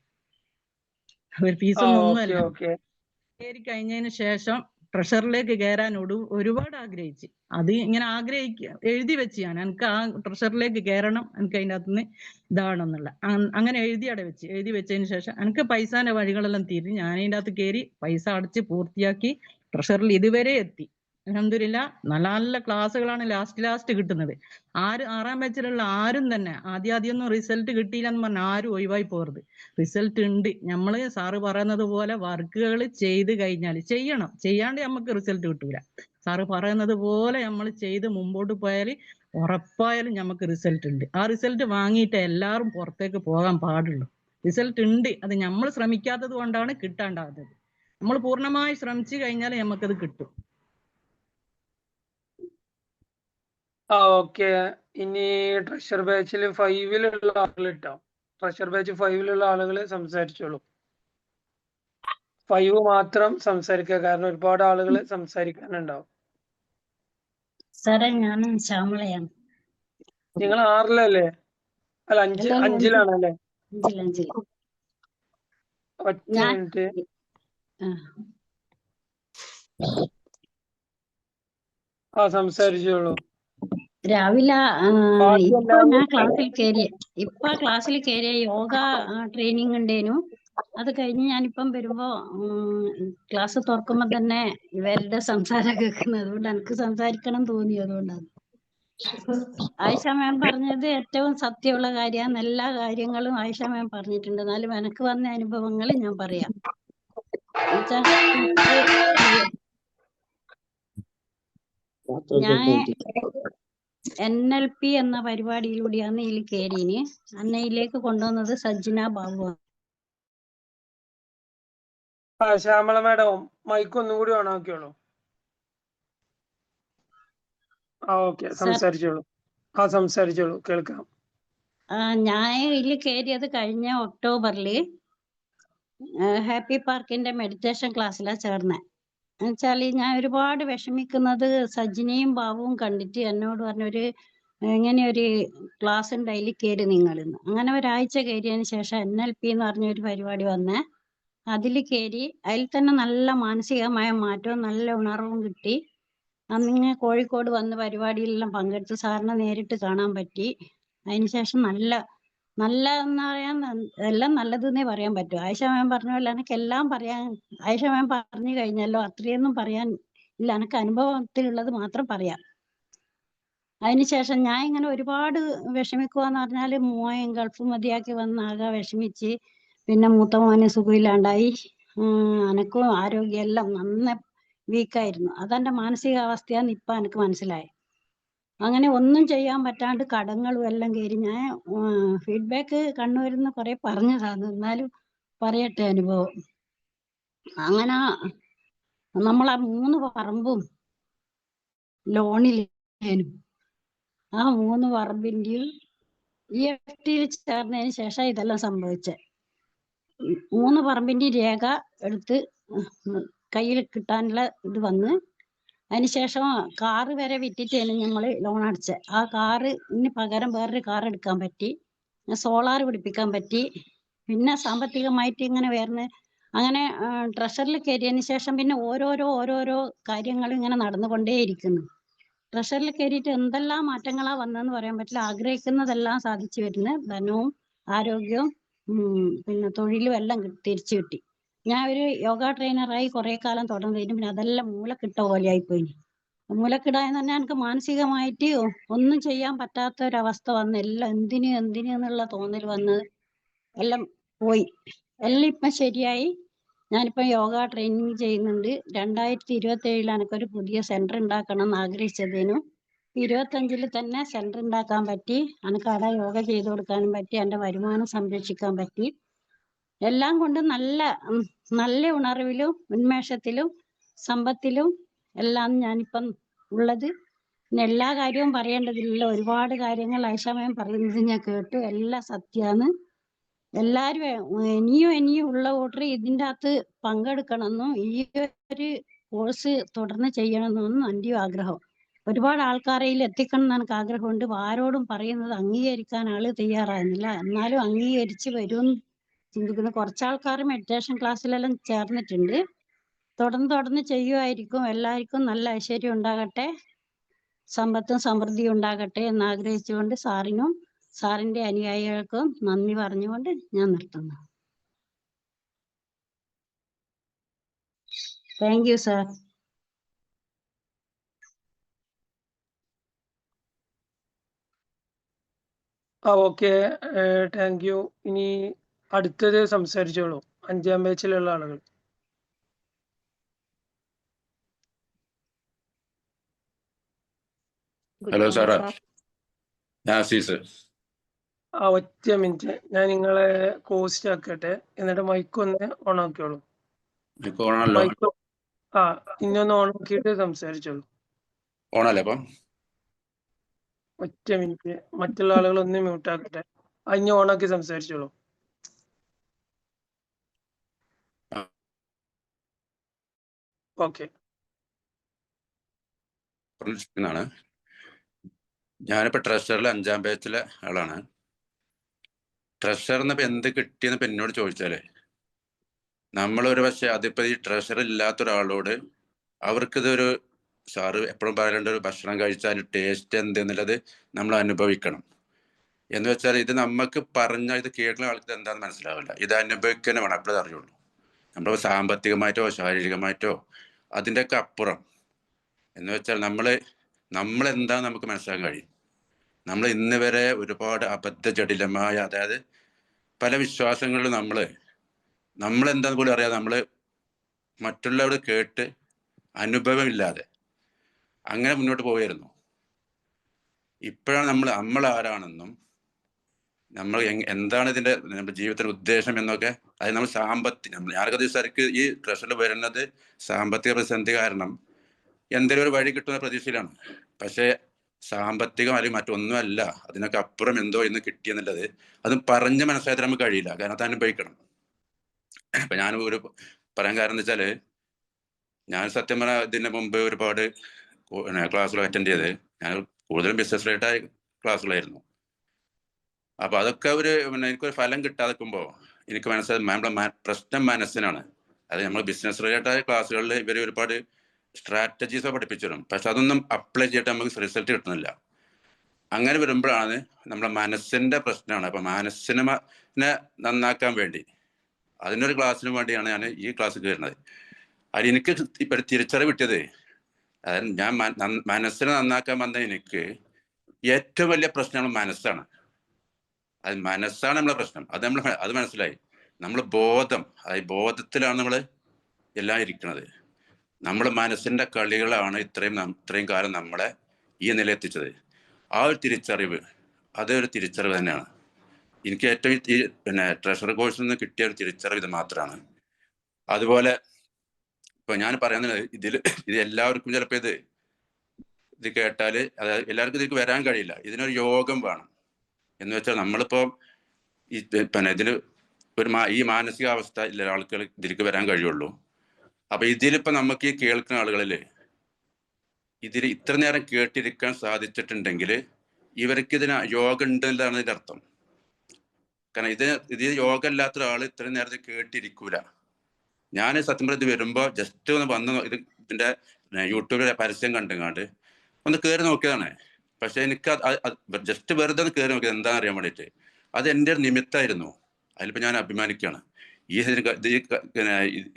ഒരു ഫീസൊന്നും ഒന്നുമല്ല. കയറി കഴിഞ്ഞതിന് ശേഷം ട്രഷറിലേക്ക് കയറാൻ ഒരുപാട് ആഗ്രഹിച്ച്, അത് ഇങ്ങനെ എഴുതി വെച്ച് എനിക്ക് ആ ട്രഷറിലേക്ക് കയറണം, എനിക്ക് അതിൻ്റെ അകത്തുനിന്ന് ഇതാണെന്നുള്ള അങ്ങനെ എഴുതി വെച്ചതിന് ശേഷം എനിക്ക് പൈസേന്റെ വഴികളെല്ലാം തിരിഞ്ഞ് ഞാൻ അതിൻ്റെ അകത്ത് കയറി പൈസ അടച്ച് പൂർത്തിയാക്കി ട്രഷറിൽ ഇതുവരെ എത്തി. അൽഹംദുലില്ലാ നല്ല നല്ല ക്ലാസ്സുകളാണ് ലാസ്റ്റ് കിട്ടുന്നത്. 6ാം ബാച്ചിലുള്ള ആരും തന്നെ ആദ്യമൊന്നും റിസൾട്ട് കിട്ടിയില്ല എന്ന് പറഞ്ഞാൽ ആരും ഒഴിവായി പോകരുത്. റിസൾട്ട് ഉണ്ട്. നമ്മള് സാറ് പറയുന്നത് പോലെ വർക്കുകൾ ചെയ്ത് കഴിഞ്ഞാൽ ചെയ്യണം, ചെയ്യാണ്ട് നമുക്ക് റിസൾട്ട് കിട്ടൂല. സാറ് പറയുന്നത് പോലെ നമ്മൾ ചെയ്ത് മുമ്പോട്ട് പോയാൽ ഉറപ്പായാലും നമുക്ക് റിസൾട്ട് ഉണ്ട്. ആ റിസൾട്ട് വാങ്ങിയിട്ട് എല്ലാവരും പുറത്തേക്ക് പോകാൻ പാടുള്ളൂ. റിസൾട്ട് ഉണ്ട്, അത് നമ്മൾ ശ്രമിക്കാത്തത് കൊണ്ടാണ് കിട്ടാണ്ടാകുന്നത്. നമ്മൾ പൂർണ്ണമായി ശ്രമിച്ചു കഴിഞ്ഞാൽ നമുക്കത് കിട്ടും. ഓക്കെ. ഇനി ട്രഷർ ബാച്ചിൽ 5-ലുള്ള ആളുകൾ ഇട്ടോ. ട്രഷർ ബാച്ച് 5-ലുള്ള ആളുകൾ സംസാരിച്ചോളൂ. 5 മാത്രം സംസാരിക്കുക, കാരണം ഒരുപാട് ആളുകൾ സംസാരിക്കാനുണ്ടാവും. സാറേ ഞാൻ ശ്യാമളയാണ്. നിങ്ങൾ 6-ലല്ലേ? അല്ല, 5-ലാണല്ലേ? 5 ഒറ്റ മിനിറ്റ്. സംസാരിച്ചോളൂ. രാവിലെ ഇപ്പൊ ക്ലാസ്സിൽ കയറിയ യോഗ ട്രെയിനിങ് ഉണ്ടേനു. അത് കഴിഞ്ഞ് ഞാനിപ്പം വരുമ്പോ ക്ലാസ് തുറക്കുമ്പോ തന്നെ ഇവരുടെ സംസാരം കേൾക്കുന്നത്. അതുകൊണ്ട് എനിക്ക് സംസാരിക്കണം തോന്നി. അതുകൊണ്ടാണ് ആയിഷ മാം പറഞ്ഞത് ഏറ്റവും സത്യമുള്ള കാര്യമാണ്. എല്ലാ കാര്യങ്ങളും ആയിഷ മാം പറഞ്ഞിട്ടുണ്ട്. എന്നാലും എനിക്ക് വന്ന അനുഭവങ്ങൾ ഞാൻ പറയാം. ഞാൻ NLP എന്ന പരിപാടിയിലൂടെയാണ് ഇതിൽ കയറിന്. അന്നയിലേക്ക് കൊണ്ടുവന്നത് സജ്ജന ബാബു. ശ്യാമള മാഡം മൈക്ക് ഒന്നും കൂടി ഓൺ ആക്കിയോളൂ. ഓക്കെ, സംസാരിച്ചോളൂ. സംസാരിച്ചോളൂ, കേൾക്കാം. ഞാൻ ഇതിൽ കയറിയത് കഴിഞ്ഞ ഒക്ടോബറിൽ ഹാപ്പി പാർക്കിന്റെ മെഡിറ്റേഷൻ ക്ലാസ്സിലാണ് ചേർന്നത്. എന്നുവെച്ചാല് ഞാൻ ഒരുപാട് വിഷമിക്കുന്നത് സജിനയും ബാബുവും കണ്ടിട്ട് എന്നോട് പറഞ്ഞൊരു ഇങ്ങനെ ഒരു ക്ലാസ് ഉണ്ട്, അതിൽ കയറി നിങ്ങളിന്ന്. അങ്ങനെ ഒരാഴ്ച കയറിയതിന് ശേഷം NLP എന്ന് പറഞ്ഞൊരു പരിപാടി വന്നേ. അതിൽ കയറി അതിൽ തന്നെ നല്ല മാനസികമായ മാറ്റവും നല്ല ഉണർവും കിട്ടി. അന്നിങ്ങനെ കോഴിക്കോട് വന്ന് പരിപാടിയിലെല്ലാം പങ്കെടുത്ത് സാറിനെ നേരിട്ട് കാണാൻ പറ്റി. അതിനുശേഷം നല്ല എന്ന് പറയാൻ എല്ലാം നല്ലതെന്നേ പറയാൻ പറ്റൂ. ആയിഷ മാം പറഞ്ഞ പോലെ എനിക്ക് എല്ലാം പറയാൻ ആയിഷ മാം പറഞ്ഞു കഴിഞ്ഞല്ലോ, അത്രയൊന്നും പറയാൻ ഇല്ല. എനിക്ക് അനുഭവത്തിലുള്ളത് മാത്രം പറയാം. അതിനുശേഷം ഞാൻ ഇങ്ങനെ ഒരുപാട് വിഷമിക്കുവാന്ന് പറഞ്ഞാല് മോൻ ഗൾഫ് മതിയാക്കി വന്ന് ആകെ വിഷമിച്ച്, പിന്നെ മൂത്ത മോന് സുഖമില്ലാണ്ടായി, എനക്കും ആരോഗ്യം എല്ലാം നന്ന വീക്കായിരുന്നു. അതെന്റെ മാനസികാവസ്ഥയാന്ന് ഇപ്പൊ എനിക്ക് മനസ്സിലായി. അങ്ങനെ ഒന്നും ചെയ്യാൻ പറ്റാണ്ട് കടങ്ങളും എല്ലാം കയറി. ഞാൻ ഫീഡ്ബാക്ക് കണ്ണൂരിന്ന് കുറെ പറഞ്ഞതാണ്, എന്നാലും പറയട്ടെ അനുഭവം. അങ്ങനെ നമ്മളാ 3 പറമ്പും ലോണിലേനും ആ 3 പറമ്പിന്റെയും EFT ചേർന്നതിന് ശേഷം ഇതെല്ലാം സംഭവിച്ചത്. 3 പറമ്പിന്റെ രേഖ എടുത്ത് കയ്യിൽ കിട്ടാനുള്ള ഇത് വന്ന്, അതിനുശേഷം കാറ് വരെ വിറ്റിട്ടാണ് നമ്മള് ലോൺ അടച്ചത്. ആ കാറ് ഇനി പകരം വേറൊരു കാർ എടുക്കാൻ പറ്റി, സോളാർ പിടിപ്പിക്കാൻ പറ്റി. പിന്നെ സാമ്പത്തികമായിട്ട് ഇങ്ങനെ വരുന്ന അങ്ങനെ ട്രഷറിൽ കയറിയതിന് ശേഷം പിന്നെ ഓരോരോ കാര്യങ്ങൾ ഇങ്ങനെ നടന്നുകൊണ്ടേയിരിക്കുന്നു. ട്രഷറിൽ കയറിയിട്ട് എന്തെല്ലാം മാറ്റങ്ങളാ വന്നതെന്ന് പറയാൻ പറ്റില്ല. ആഗ്രഹിക്കുന്നതെല്ലാം സാധിച്ചു വരുന്ന ധനവും ആരോഗ്യവും പിന്നെ തൊഴിലും എല്ലാം തിരിച്ചു കിട്ടി. ഞാൻ ഒരു യോഗ ട്രെയിനറായി കുറെ കാലം തുടർന്നിരുന്നു. പിന്നെ അതെല്ലാം മൂലക്കിട്ട പോലെയായിപ്പോയി. മൂലക്കിടാന്ന് പറഞ്ഞാൽ എനിക്ക് മാനസികമായിട്ട് ഒന്നും ചെയ്യാൻ പറ്റാത്ത ഒരവസ്ഥ വന്ന്, എല്ലാം എന്തിന് എന്നുള്ള തോന്നൽ വന്ന് എല്ലാം പോയി. എല്ലാം ഇപ്പം ശരിയായി. ഞാനിപ്പോ യോഗ ട്രെയിനിങ് ചെയ്യുന്നുണ്ട്. 2027 എനിക്കൊരു പുതിയ സെന്റർ ഉണ്ടാക്കണം എന്ന് ആഗ്രഹിച്ചതിനും 25 തന്നെ സെന്റർ ഉണ്ടാക്കാൻ പറ്റി. എനിക്ക് അവിടെ യോഗ ചെയ്തു കൊടുക്കാനും പറ്റി. എൻ്റെ വരുമാനം സംരക്ഷിക്കാൻ പറ്റി. എല്ലാം കൊണ്ടും നല്ല ഉണർവിലും ഉന്മേഷത്തിലും സമ്പത്തിലും എല്ലാം ഞാനിപ്പം ഉള്ളത്. പിന്നെ എല്ലാ കാര്യവും പറയേണ്ടതില്ല. ഒരുപാട് കാര്യങ്ങൾ ആയിഷ മാം പറയുന്നത് ഞാൻ കേട്ടു. എല്ലാം സത്യമാണ്. എല്ലാരും ഇനിയും ഉള്ള ഓർഡർ ഇതിൻ്റെ അകത്ത് പങ്കെടുക്കണമെന്നും ഈ ഒരു കോഴ്സ് തുടർന്ന് ചെയ്യണമെന്നും എൻ്റെയും ആഗ്രഹം. ഒരുപാട് ആൾക്കാരെയിൽ എത്തിക്കണം എന്ന് എനിക്ക് ആഗ്രഹമുണ്ട്. ആരോടും പറയുന്നത് അംഗീകരിക്കാൻ ആള് തയ്യാറാകുന്നില്ല. എന്നാലും അംഗീകരിച്ച് വരുമെന്ന് ചിന്തിക്കുന്നു. കുറച്ചാൾക്കാർ മെഡിറ്റേഷൻ ക്ലാസ്സിലെല്ലാം ചേർന്നിട്ടുണ്ട്. തുടർന്ന് ചെയ്യുമായിരിക്കും. എല്ലാവർക്കും നല്ല ഐശ്വര്യം ഉണ്ടാകട്ടെ, സമ്പത്തും സമൃദ്ധിയും ഉണ്ടാകട്ടെ എന്ന് ആഗ്രഹിച്ചുകൊണ്ട് സാറിന്റെ അനുയായികൾക്കും നന്ദി പറഞ്ഞുകൊണ്ട് ഞാൻ നിർത്തുന്നു. Thank you sir. Okay, thank you. ഇനി അടുത്തത് സംസാരിച്ചോളൂ, 5ാം ബാച്ചിലുള്ള ആളുകൾ. ഹലോ സാറാ, ഞാൻ അസീസ്. ഒറ്റ മിനിറ്റ്, ഞാൻ നിങ്ങളെ കോസ്റ്റ് ആക്കട്ടെ, എന്നിട്ട് മൈക്ക് ഒന്ന് ഓൺ ആക്കിയോളൂ. ഓണല്ലോ? മൈക്ക് ഇന്നൊന്ന് ഓൺ ആക്കിയിട്ട് സംസാരിച്ചോളൂ. ഓണല്ലേ അപ്പം? ഒറ്റ മിനിറ്റ്, മറ്റുള്ള ആളുകൾ ഒന്ന് മ്യൂട്ട് ആക്കട്ടെ. ഇനി ഓൺ ആക്കി സംസാരിച്ചോളൂ. ഓക്കെ. ഞാനിപ്പോ ട്രഷറിലെ 5ാം ബാച്ചിലെ ആളാണ്. ട്രഷറിന് ഇപ്പൊ എന്ത് കിട്ടിയെന്ന് ഇപ്പൊ എന്നോട് ചോദിച്ചാലേ, നമ്മളൊരു പക്ഷെ അതിപ്പോ ഈ ട്രഷർ ഇല്ലാത്ത ഒരാളോട് അവർക്കിതൊരു സാറ് എപ്പോഴും പറയേണ്ട, ഒരു ഭക്ഷണം കഴിച്ചാൽ ടേസ്റ്റ് എന്തെന്നുള്ളത് നമ്മൾ അനുഭവിക്കണം. എന്ന് വെച്ചാൽ ഇത് നമുക്ക് പറഞ്ഞാൽ ഇത് കേൾക്കുന്ന ആൾക്ക് എന്താണെന്ന് മനസ്സിലാവില്ല. ഇത് അനുഭവിക്കാൻ വേണം, അപ്പോഴേ അറിയുള്ളൂ. നമ്മൾ സാമ്പത്തികമായിട്ടോ ശാരീരികമായിട്ടോ അതിൻ്റെയൊക്കെ അപ്പുറം എന്ന് വെച്ചാൽ നമ്മൾ എന്താണെന്ന് നമുക്ക് മനസ്സിലാക്കാൻ കഴിയും. നമ്മൾ ഇന്ന് വരെ ഒരുപാട് അബദ്ധജടിലമായ, അതായത് പല വിശ്വാസങ്ങളിലും നമ്മൾ എന്താന്ന് പോലും അറിയാതെ നമ്മൾ മറ്റുള്ളവർ കേട്ട് അനുഭവമില്ലാതെ അങ്ങനെ മുന്നോട്ട് പോവുകയായിരുന്നു. ഇപ്പോഴാണ് നമ്മൾ ആരാണെന്നും നമ്മൾ എന്താണ് ഇതിന്റെ നമ്മുടെ ജീവിതത്തിന്റെ ഉദ്ദേശം എന്നൊക്കെ, അത് നമ്മൾ ഞാനൊക്കെ ദിവസമാർക്ക് ഈ ട്രഷറിൽ വരുന്നത് സാമ്പത്തിക പ്രതിസന്ധി കാരണം എന്തെങ്കിലും ഒരു വഴി കിട്ടുന്ന പ്രതീക്ഷയിലാണ്. പക്ഷേ സാമ്പത്തികം അല്ലെങ്കിൽ മറ്റൊന്നുമല്ല, അതിനൊക്കെ അപ്പുറം എന്തോ ഇന്ന് കിട്ടിയെന്നുള്ളത് അതും പറഞ്ഞ് മനസ്സിലാക്കാൻ നമുക്ക് കഴിയില്ല, കാരണം അത് അനുഭവിക്കണം. ഇപ്പൊ ഞാൻ പറയാൻ കാരണം എന്താ വെച്ചാല്, ഞാൻ സത്യം പറഞ്ഞാൽ ഇതിന് മുമ്പ് ഒരുപാട് ക്ലാസ്സുകൾ അറ്റൻഡ് ചെയ്ത്, ഞാൻ കൂടുതലും ബിസിനസ് റിലേറ്റഡ് ക്ലാസ്സുകളായിരുന്നു. അപ്പൊ അതൊക്കെ എനിക്കൊരു ഫലം കിട്ടാതെ നിൽക്കുമ്പോൾ എനിക്ക് നമ്മുടെ പ്രശ്നം മനസ്സിനാണ്. അത് നമ്മൾ ബിസിനസ് റിലേറ്റഡ് ക്ലാസ്സുകളിൽ ഇവർ ഒരുപാട് സ്ട്രാറ്റജീസ് പഠിപ്പിച്ചിടും, പക്ഷെ അതൊന്നും അപ്ലൈ ചെയ്തിട്ട് നമുക്ക് റിസൾട്ട് കിട്ടുന്നില്ല. അങ്ങനെ വരുമ്പോഴാണ് നമ്മുടെ മനസ്സിന്റെ പ്രശ്നമാണ്. അപ്പൊ മനസ്സിനെ നന്നാക്കാൻ വേണ്ടി അതിനൊരു ക്ലാസ്സിന് വേണ്ടിയാണ് ഞാൻ ഈ ക്ലാസ് കയറുന്നത്. അത് എനിക്ക് ഇപ്പൊ തിരിച്ചറിവ് കിട്ടിയത്, അതായത് ഞാൻ മനസ്സിനെ നന്നാക്കാൻ വന്ന എനിക്ക് ഏറ്റവും വലിയ പ്രശ്നമാണ് മനസ്സാണ്. അത് മനസ്സാണ് നമ്മളെ പ്രശ്നം. അത് മനസ്സിലായി. നമ്മൾ അതായത് ബോധത്തിലാണ് നമ്മൾ എല്ലാം ഇരിക്കുന്നത്. നമ്മുടെ മനസ്സിന്റെ കളികളാണ് ഇത്രയും കാലം നമ്മളെ ഈ നിലയെത്തിച്ചത്. ആ ഒരു തിരിച്ചറിവ്, അതൊരു തിരിച്ചറിവ് തന്നെയാണ് എനിക്ക് ഏറ്റവും ട്രഷറി കോഴ്സിൽ നിന്ന് കിട്ടിയ ഒരു തിരിച്ചറിവ് ഇത് മാത്രമാണ്. അതുപോലെ ഇപ്പൊ ഞാൻ പറയുന്നത്, ഇത് എല്ലാവർക്കും ചിലപ്പോൾ ഇത് കേട്ടാല്, അതായത് എല്ലാവർക്കും ഇതിലേക്ക് വരാൻ കഴിയില്ല. ഇതിനൊരു യോഗം വേണം. എന്ന് വെച്ചാൽ നമ്മളിപ്പോ ഇതില് ഈ മാനസികാവസ്ഥ ഇല്ല ആൾക്കാർ ഇതിലേക്ക് വരാൻ കഴിയുള്ളൂ. അപ്പൊ ഇതിലിപ്പോ നമുക്ക് ഈ കേൾക്കുന്ന ആളുകളില് ഇതിൽ ഇത്ര നേരം കേട്ടിരിക്കാൻ സാധിച്ചിട്ടുണ്ടെങ്കിൽ ഇവർക്ക് ഇതിന് യോഗം ഉണ്ട് എന്നതാണ് ഇതിന്റെ അർത്ഥം. കാരണം ഇത് യോഗം ഇല്ലാത്ത ഒരാൾ ഇത്രയും നേരത്തെ കേട്ടിരിക്കൂല. ഞാൻ സത്യം പറഞ്ഞത് വരുമ്പോ ജസ്റ്റ് ഒന്ന് വന്ന് ഇതിന്റെ യൂട്യൂബിലെ പരസ്യം കണ്ടുങ്ങാണ്ട് ഒന്ന് കയറി നോക്കിയതാണ്. പക്ഷെ എനിക്ക് ജസ്റ്റ് വെറുതെ ഒന്ന് കയറി നോക്കിയത് എന്താണെന്ന് അറിയാൻ വേണ്ടിയിട്ട്. അത് എൻ്റെ ഒരു നിമിത്തമായിരുന്നു. അതിലിപ്പോൾ ഞാൻ അഭിമാനിക്കുകയാണ്.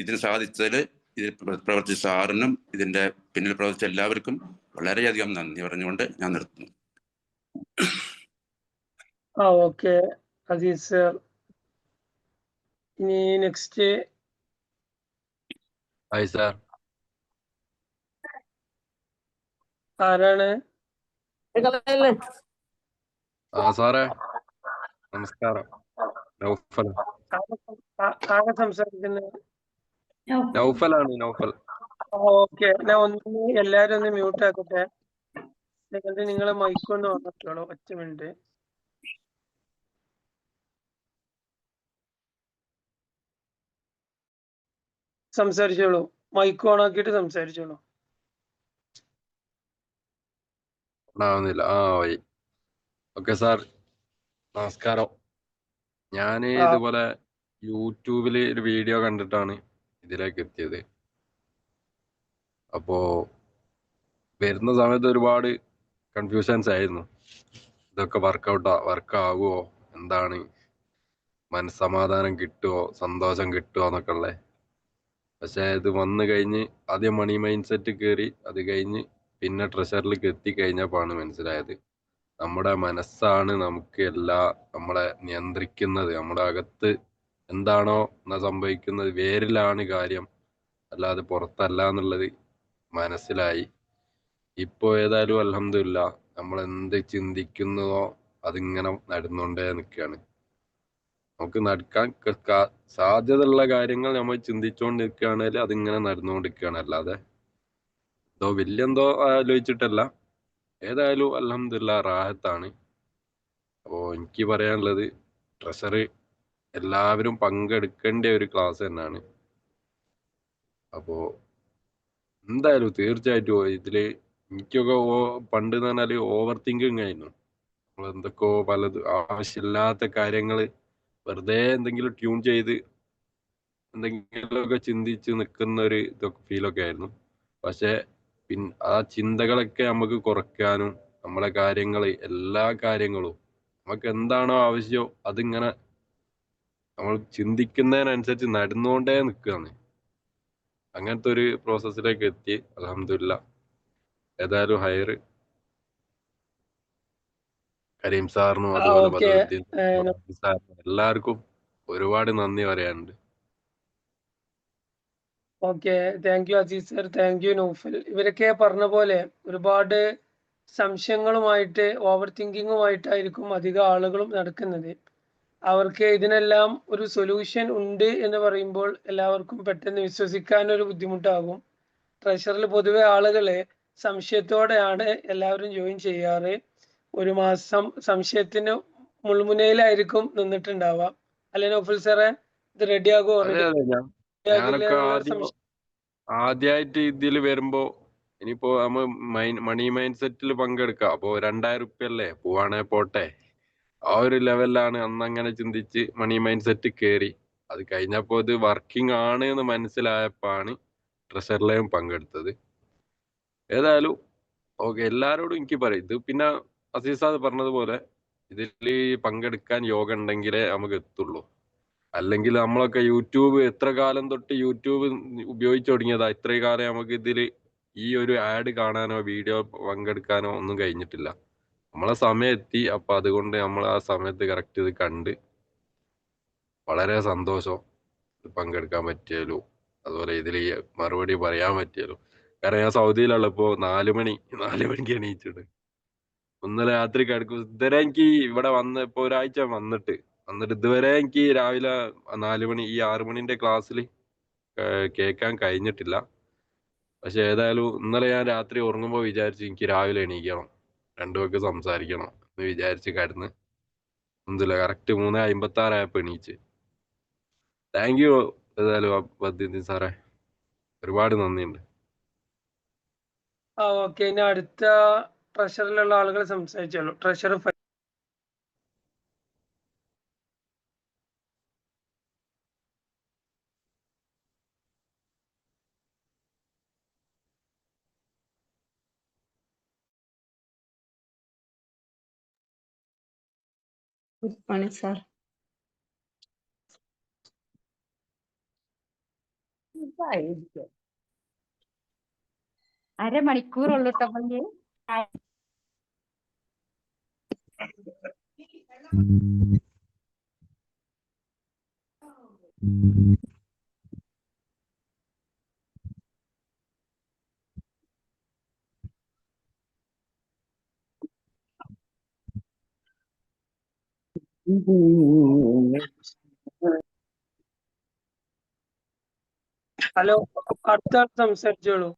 ഇതിന് സാധിച്ചതിൽ ഇതിൽ പ്രവർത്തിച്ച സാറിനും ഇതിന്റെ പിന്നിൽ പ്രവർത്തിച്ച എല്ലാവർക്കും വളരെയധികം നന്ദി പറഞ്ഞുകൊണ്ട് ഞാൻ നിർത്തുന്നു. Okay Azeez sir. ഇനി നെക്സ്റ്റ് സാർ, ആരാണ്? സാറേ നമസ്കാരം. നൗഫൽ. ആകെ സംസാരിക്കുന്നത് നൗഫലാണ്. നൗഫൽ. ഓക്കെ, ഞാൻ എല്ലാരും ഒന്ന് മ്യൂട്ട് ആക്കട്ടെ. എന്നിട്ട് നിങ്ങളെ മൈക്ക് ഒന്ന് ഓൺ ആക്കിയോളൂ. ഒറ്റ മിനിറ്റ്. സംസാരിച്ചോളൂ, മൈക്ക് ഓൺ ആക്കിയിട്ട് സംസാരിച്ചോളൂ. ആവുന്നില്ല. വൈ. ഓക്കെ സാർ, നമസ്കാരം. ഞാൻ ഇതുപോലെ യൂട്യൂബില് ഒരു വീഡിയോ കണ്ടിട്ടാണ് ഇതിലേക്ക് എത്തിയത്. അപ്പോ വരുന്ന സമയത്ത് ഒരുപാട് കൺഫ്യൂഷൻസ് ആയിരുന്നു. ഇതൊക്കെ വർക്കാവുമോ, എന്താണ്, മനസ്സമാധാനം കിട്ടുമോ, സന്തോഷം കിട്ടുമോ എന്നൊക്കെ ഉള്ളത്. പക്ഷെ ഇത് വന്നു കഴിഞ്ഞ് ആദ്യം മണി മൈൻഡ് സെറ്റ് കയറി, അത് കഴിഞ്ഞ് പിന്നെ ട്രഷറിലേക്ക് എത്തിക്കഴിഞ്ഞപ്പോഴാണ് മനസ്സിലായത് നമ്മുടെ മനസ്സാണ് നമുക്ക് നമ്മളെ നിയന്ത്രിക്കുന്നത്. നമ്മുടെ അകത്ത് എന്താണോ സംഭവിക്കുന്നത് വേരിലാണ് കാര്യം, അല്ലാതെ പുറത്തല്ല എന്നുള്ളത് മനസ്സിലായി. ഇപ്പോ ഏതായാലും അൽഹംദുലില്ലാ നമ്മൾ എന്ത് ചിന്തിക്കുന്നതോ അതിങ്ങനെ നടന്നുകൊണ്ടേ നിൽക്കുകയാണ്. നമുക്ക് നടക്കാൻ സാധ്യതയുള്ള കാര്യങ്ങൾ നമ്മൾ ചിന്തിച്ചുകൊണ്ട് നിൽക്കുകയാണെങ്കിൽ അതിങ്ങനെ നടന്നുകൊണ്ടിരിക്കുകയാണ്. അല്ലാതെ വലിയെന്തോ ആലോചിച്ചിട്ടല്ല. ഏതായാലും അൽഹംദുലില്ലാ റാഹത്താണ്. അപ്പോൾ എനിക്ക് പറയാനുള്ളത് ട്രഷർ എല്ലാവരും പങ്കെടുക്കേണ്ട ഒരു ക്ലാസ് തന്നെയാണ്. അപ്പോൾ എന്തായാലും തീർച്ചയായിട്ടും ഇതില് എനിക്കൊക്കെ പണ്ട് എന്ന് പറഞ്ഞാൽ ഓവർ തിങ്കിങ് ആയിരുന്നു. നമ്മൾ എന്തൊക്കെയോ പലത് ആവശ്യമില്ലാത്ത കാര്യങ്ങൾ വെറുതെ എന്തെങ്കിലും ട്യൂൺ ചെയ്ത് എന്തെങ്കിലുമൊക്കെ ചിന്തിച്ച് നിൽക്കുന്ന ഒരു ഫീലൊക്കെ ആയിരുന്നു. പക്ഷെ ആ ചിന്തകളൊക്കെ നമുക്ക് കുറയ്ക്കാനും നമ്മളെ കാര്യങ്ങൾ എല്ലാ കാര്യങ്ങളും നമുക്ക് എന്താണോ ആവശ്യം അതിങ്ങനെ നമ്മൾ ചിന്തിക്കുന്നതിനനുസരിച്ച് നടന്നുകൊണ്ടേ നിൽക്കുകയാണ്. അങ്ങനത്തെ ഒരു പ്രോസസ്സിലേക്ക് എത്തി അൽഹംദുലില്ലാ. ഏതായാലും ഹൈർ കരീം സാറിനും അതുപോലെ ഓക്കെ. ബദറുദ്ദീൻ സാറിനും എല്ലാവർക്കും ഒരുപാട് നന്ദി പറയാനുണ്ട്. Okay, thank you Azeez sir, thank you Noufal. ഇവരൊക്കെ പറഞ്ഞ പോലെ ഒരുപാട് സംശയങ്ങളുമായിട്ട് ഓവർ തിങ്കിങ്ങുമായിട്ടായിരിക്കും അധികം ആളുകളും നടക്കുന്നത്. അവർക്ക് ഇതിനെല്ലാം ഒരു സൊല്യൂഷൻ ഉണ്ട് എന്ന് പറയുമ്പോൾ എല്ലാവർക്കും പെട്ടെന്ന് വിശ്വസിക്കാൻ ഒരു ബുദ്ധിമുട്ടാകും. ട്രഷറിൽ പൊതുവെ ആളുകള് സംശയത്തോടെയാണ് എല്ലാവരും ജോയിൻ ചെയ്യാറ്. ഒരു മാസം സംശയത്തിന് മുൾമുനയിലായിരിക്കും നിന്നിട്ടുണ്ടാവുക. അല്ലെ നൗഫൽ സാറേ? ഇത് റെഡിയാകുമോ? അതെ അതെ ഞാനൊക്കെ ആദ്യമായിട്ട് ഇതിൽ വരുമ്പോ ഇനിയിപ്പോ നമ്മ മണി മൈൻഡ് സെറ്റിൽ പങ്കെടുക്കാം. അപ്പോ 2000 റുപ്യല്ലേ, പോവാണേ പോട്ടെ, ആ ഒരു ലെവലിലാണ് അന്ന് അങ്ങനെ ചിന്തിച്ച് മണി മൈൻഡ് സെറ്റ് കയറി. അത് കഴിഞ്ഞപ്പോ ഇത് വർക്കിംഗ് ആണ് എന്ന് മനസ്സിലായപ്പോഴാണ് ട്രഷറിലെയും പങ്കെടുത്തത്. ഏതായാലും ഓക്കെ, എല്ലാരോടും എനിക്ക് പറയും ഇത്. പിന്നെ അസീസാദ് പറഞ്ഞതുപോലെ ഇതിൽ പങ്കെടുക്കാൻ യോഗ ഉണ്ടെങ്കിലേ നമുക്ക് എത്തുള്ളൂ. അല്ലെങ്കിൽ നമ്മളൊക്കെ യൂട്യൂബ് എത്ര കാലം തൊട്ട് യൂട്യൂബ് ഉപയോഗിച്ചു തുടങ്ങിയതാ, ഇത്രയും കാലം നമുക്ക് ഇതിൽ ഈ ഒരു ആഡ് കാണാനോ വീഡിയോ പങ്കെടുക്കാനോ ഒന്നും കഴിഞ്ഞിട്ടില്ല. നമ്മളെ സമയം എത്തി. അപ്പൊ അതുകൊണ്ട് നമ്മൾ ആ സമയത്ത് കറക്റ്റ് ഇത് കണ്ട് വളരെ സന്തോഷം പങ്കെടുക്കാൻ പറ്റിയാലും അതുപോലെ ഇതിൽ മറുപടി പറയാൻ പറ്റിയാലും. കാരണം ഞാൻ സൗദിയിലുള്ളപ്പോ 4 മണിക്ക് എണീച്ചിട്ട് ഇന്നലെ രാത്രി കിടക്കും. ഇതുവരെ എനിക്ക് ഇവിടെ ഇപ്പൊ ഒരാഴ്ച വന്നിട്ട് ഇതുവരെ എനിക്ക് രാവിലെ 4 മണി ഈ 6 മണിന്റെ ക്ലാസ്സിൽ കേൾക്കാൻ കഴിഞ്ഞിട്ടില്ല. പക്ഷെ ഏതായാലും ഇന്നലെ ഞാൻ രാത്രി ഉറങ്ങുമ്പോൾ വിചാരിച്ചു എനിക്ക് രാവിലെ എണീക്കണം, രണ്ടുപേർക്ക് സംസാരിക്കണം എന്ന് വിചാരിച്ച് കിടന്ന് ഒന്നുമില്ല. കറക്റ്റ് 3:56 ആയപ്പോ എണീച്ച്. താങ്ക് യു ഏതായാലും ബദ്രുദ്ദീൻ സാറേ, ഒരുപാട് നന്ദിയുണ്ട്. ഓക്കെ, ഇനി അടുത്ത ട്രഷറിലുള്ള ആളുകൾ സംസാരിച്ചോളൂ. Treasure good morning sir. അരമണിക്കൂറുള്ളൂ കേട്ടോ പള്ളി. ഹലോ, അടുത്ത ആൾ സംസാരിച്ചോളൂ.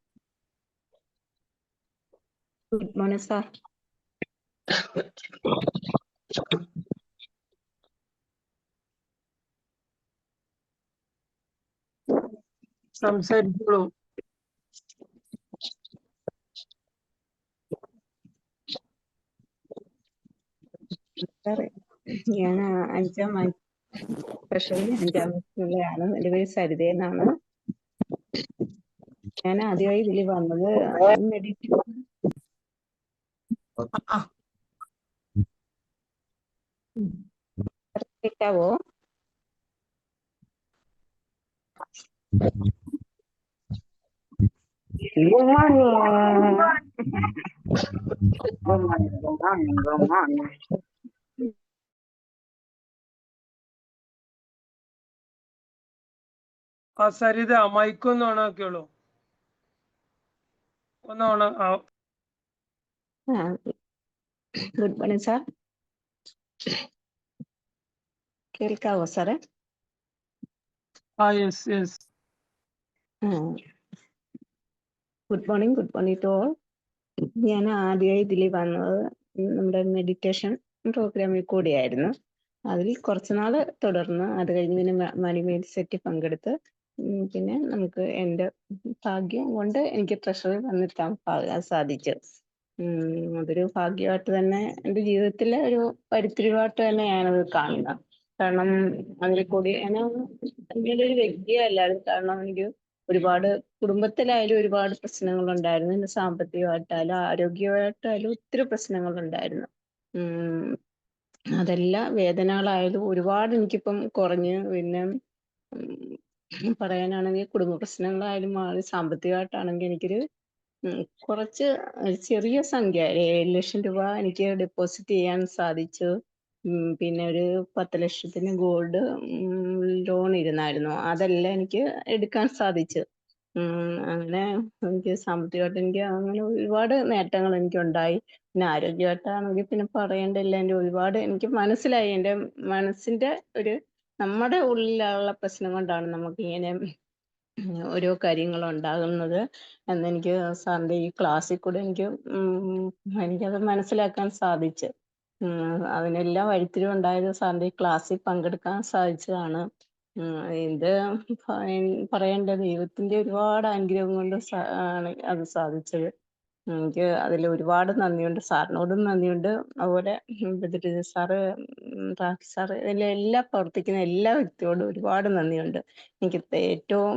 Good morning sir. സംസാരിച്ചോളൂ. ഞാൻ 5ാം ട്രഷറിൽ 5ാം വയസ്സിലുള്ളയാണ്. എൻ്റെ പേര് സരിത എന്നാണ്. ഞാൻ ആദ്യമായി ഇതിൽ വന്നത് കേൾക്കാവോ? Good morning. Good morning. Good morning. Good morning. ആ സരിത മൈക്കൊന്ന് ഓണാക്കിയോളൂ. ഒന്ന് ഓണ Good morning, sir. കേൾക്കാവോ സാറേ? Yes. Good morning to all. ഞാൻ ആദ്യമായി ഇതിൽ വന്നത് നമ്മുടെ മെഡിറ്റേഷൻ പ്രോഗ്രാമിൽ കൂടിയായിരുന്നു. അതിൽ കുറച്ചുനാൾ തുടർന്ന് അത് കഴിഞ്ഞ് പിന്നെ മണി മൈൻഡ് സെറ്റ് പങ്കെടുത്ത് പിന്നെ നമുക്ക് എൻ്റെ ഭാഗ്യം കൊണ്ട് എനിക്ക് ട്രഷറി വന്നെത്താൻ സാധിച്ചു. അതൊരു ഭാഗ്യമായിട്ട് തന്നെ എൻ്റെ ജീവിതത്തിലെ ഒരു പരിത്തിരിവായിട്ട് തന്നെ ഞാനത് കാണുന്നത്. കാരണം അതിൽ കൂടി അങ്ങനെ ഒരു വ്യക്തിയല്ലാതെ, കാരണം എനിക്ക് ഒരുപാട് കുടുംബത്തിലായാലും ഒരുപാട് പ്രശ്നങ്ങളുണ്ടായിരുന്നു. പിന്നെ സാമ്പത്തികമായിട്ടായാലും ആരോഗ്യമായിട്ടായാലും ഒത്തിരി പ്രശ്നങ്ങളുണ്ടായിരുന്നു. അതെല്ലാം വേദനകളായാലും ഒരുപാട് എനിക്കിപ്പം കുറഞ്ഞ്. പിന്നെ പറയാനാണെങ്കിൽ കുടുംബ പ്രശ്നങ്ങളായാലും മാറി, സാമ്പത്തികമായിട്ടാണെങ്കിൽ എനിക്കൊരു കുറച്ച് ചെറിയ സംഖ്യ 7 ലക്ഷം രൂപ എനിക്ക് ഡെപ്പോസിറ്റ് ചെയ്യാൻ സാധിച്ചു. പിന്നെ ഒരു 10 ലക്ഷത്തിന് ഗോൾഡ് ലോൺ ഇരുന്നായിരുന്നു, അതെല്ലാം എനിക്ക് എടുക്കാൻ സാധിച്ചു. അങ്ങനെ എനിക്ക് സാമ്പത്തികമായിട്ട് എനിക്ക് അങ്ങനെ ഒരുപാട് നേട്ടങ്ങൾ എനിക്കുണ്ടായി. പിന്നെ ആരോഗ്യമായിട്ടാണെങ്കിൽ പിന്നെ പറയേണ്ടതില്ല. എൻ്റെ ഒരുപാട് എനിക്ക് മനസ്സിലായി, എൻ്റെ മനസ്സിൻ്റെ ഒരു നമ്മുടെ ഉള്ളിലുള്ള പ്രശ്നം കൊണ്ടാണ് നമുക്ക് ഇങ്ങനെ ഓരോ കാര്യങ്ങൾ ഉണ്ടാകുന്നത് എന്നെനിക്ക് സാറിൻ്റെ ഈ ക്ലാസ്സിൽ കൂടെ എനിക്കത് മനസ്സിലാക്കാൻ സാധിച്ചു. അതിനെല്ലാം വഴിത്തിരിവുണ്ടായത് സാറിൻ്റെ ഈ ക്ലാസ്സിൽ പങ്കെടുക്കാൻ സാധിച്ചതാണ്. ഇത് പറയേണ്ട ദൈവത്തിൻ്റെ ഒരുപാട് അനുഗ്രഹം കൊണ്ട് ആണ് അത് സാധിച്ചത്. എനിക്ക് അതിൽ ഒരുപാട് നന്ദിയുണ്ട്. സാറിനോടും നന്ദിയുണ്ട്. അതുപോലെ സാറ്, റാഫി സാറ്, ഇതിലെല്ലാം പ്രവർത്തിക്കുന്ന എല്ലാ വ്യക്തിയോടും ഒരുപാട് നന്ദിയുണ്ട്. എനിക്ക് ഏറ്റവും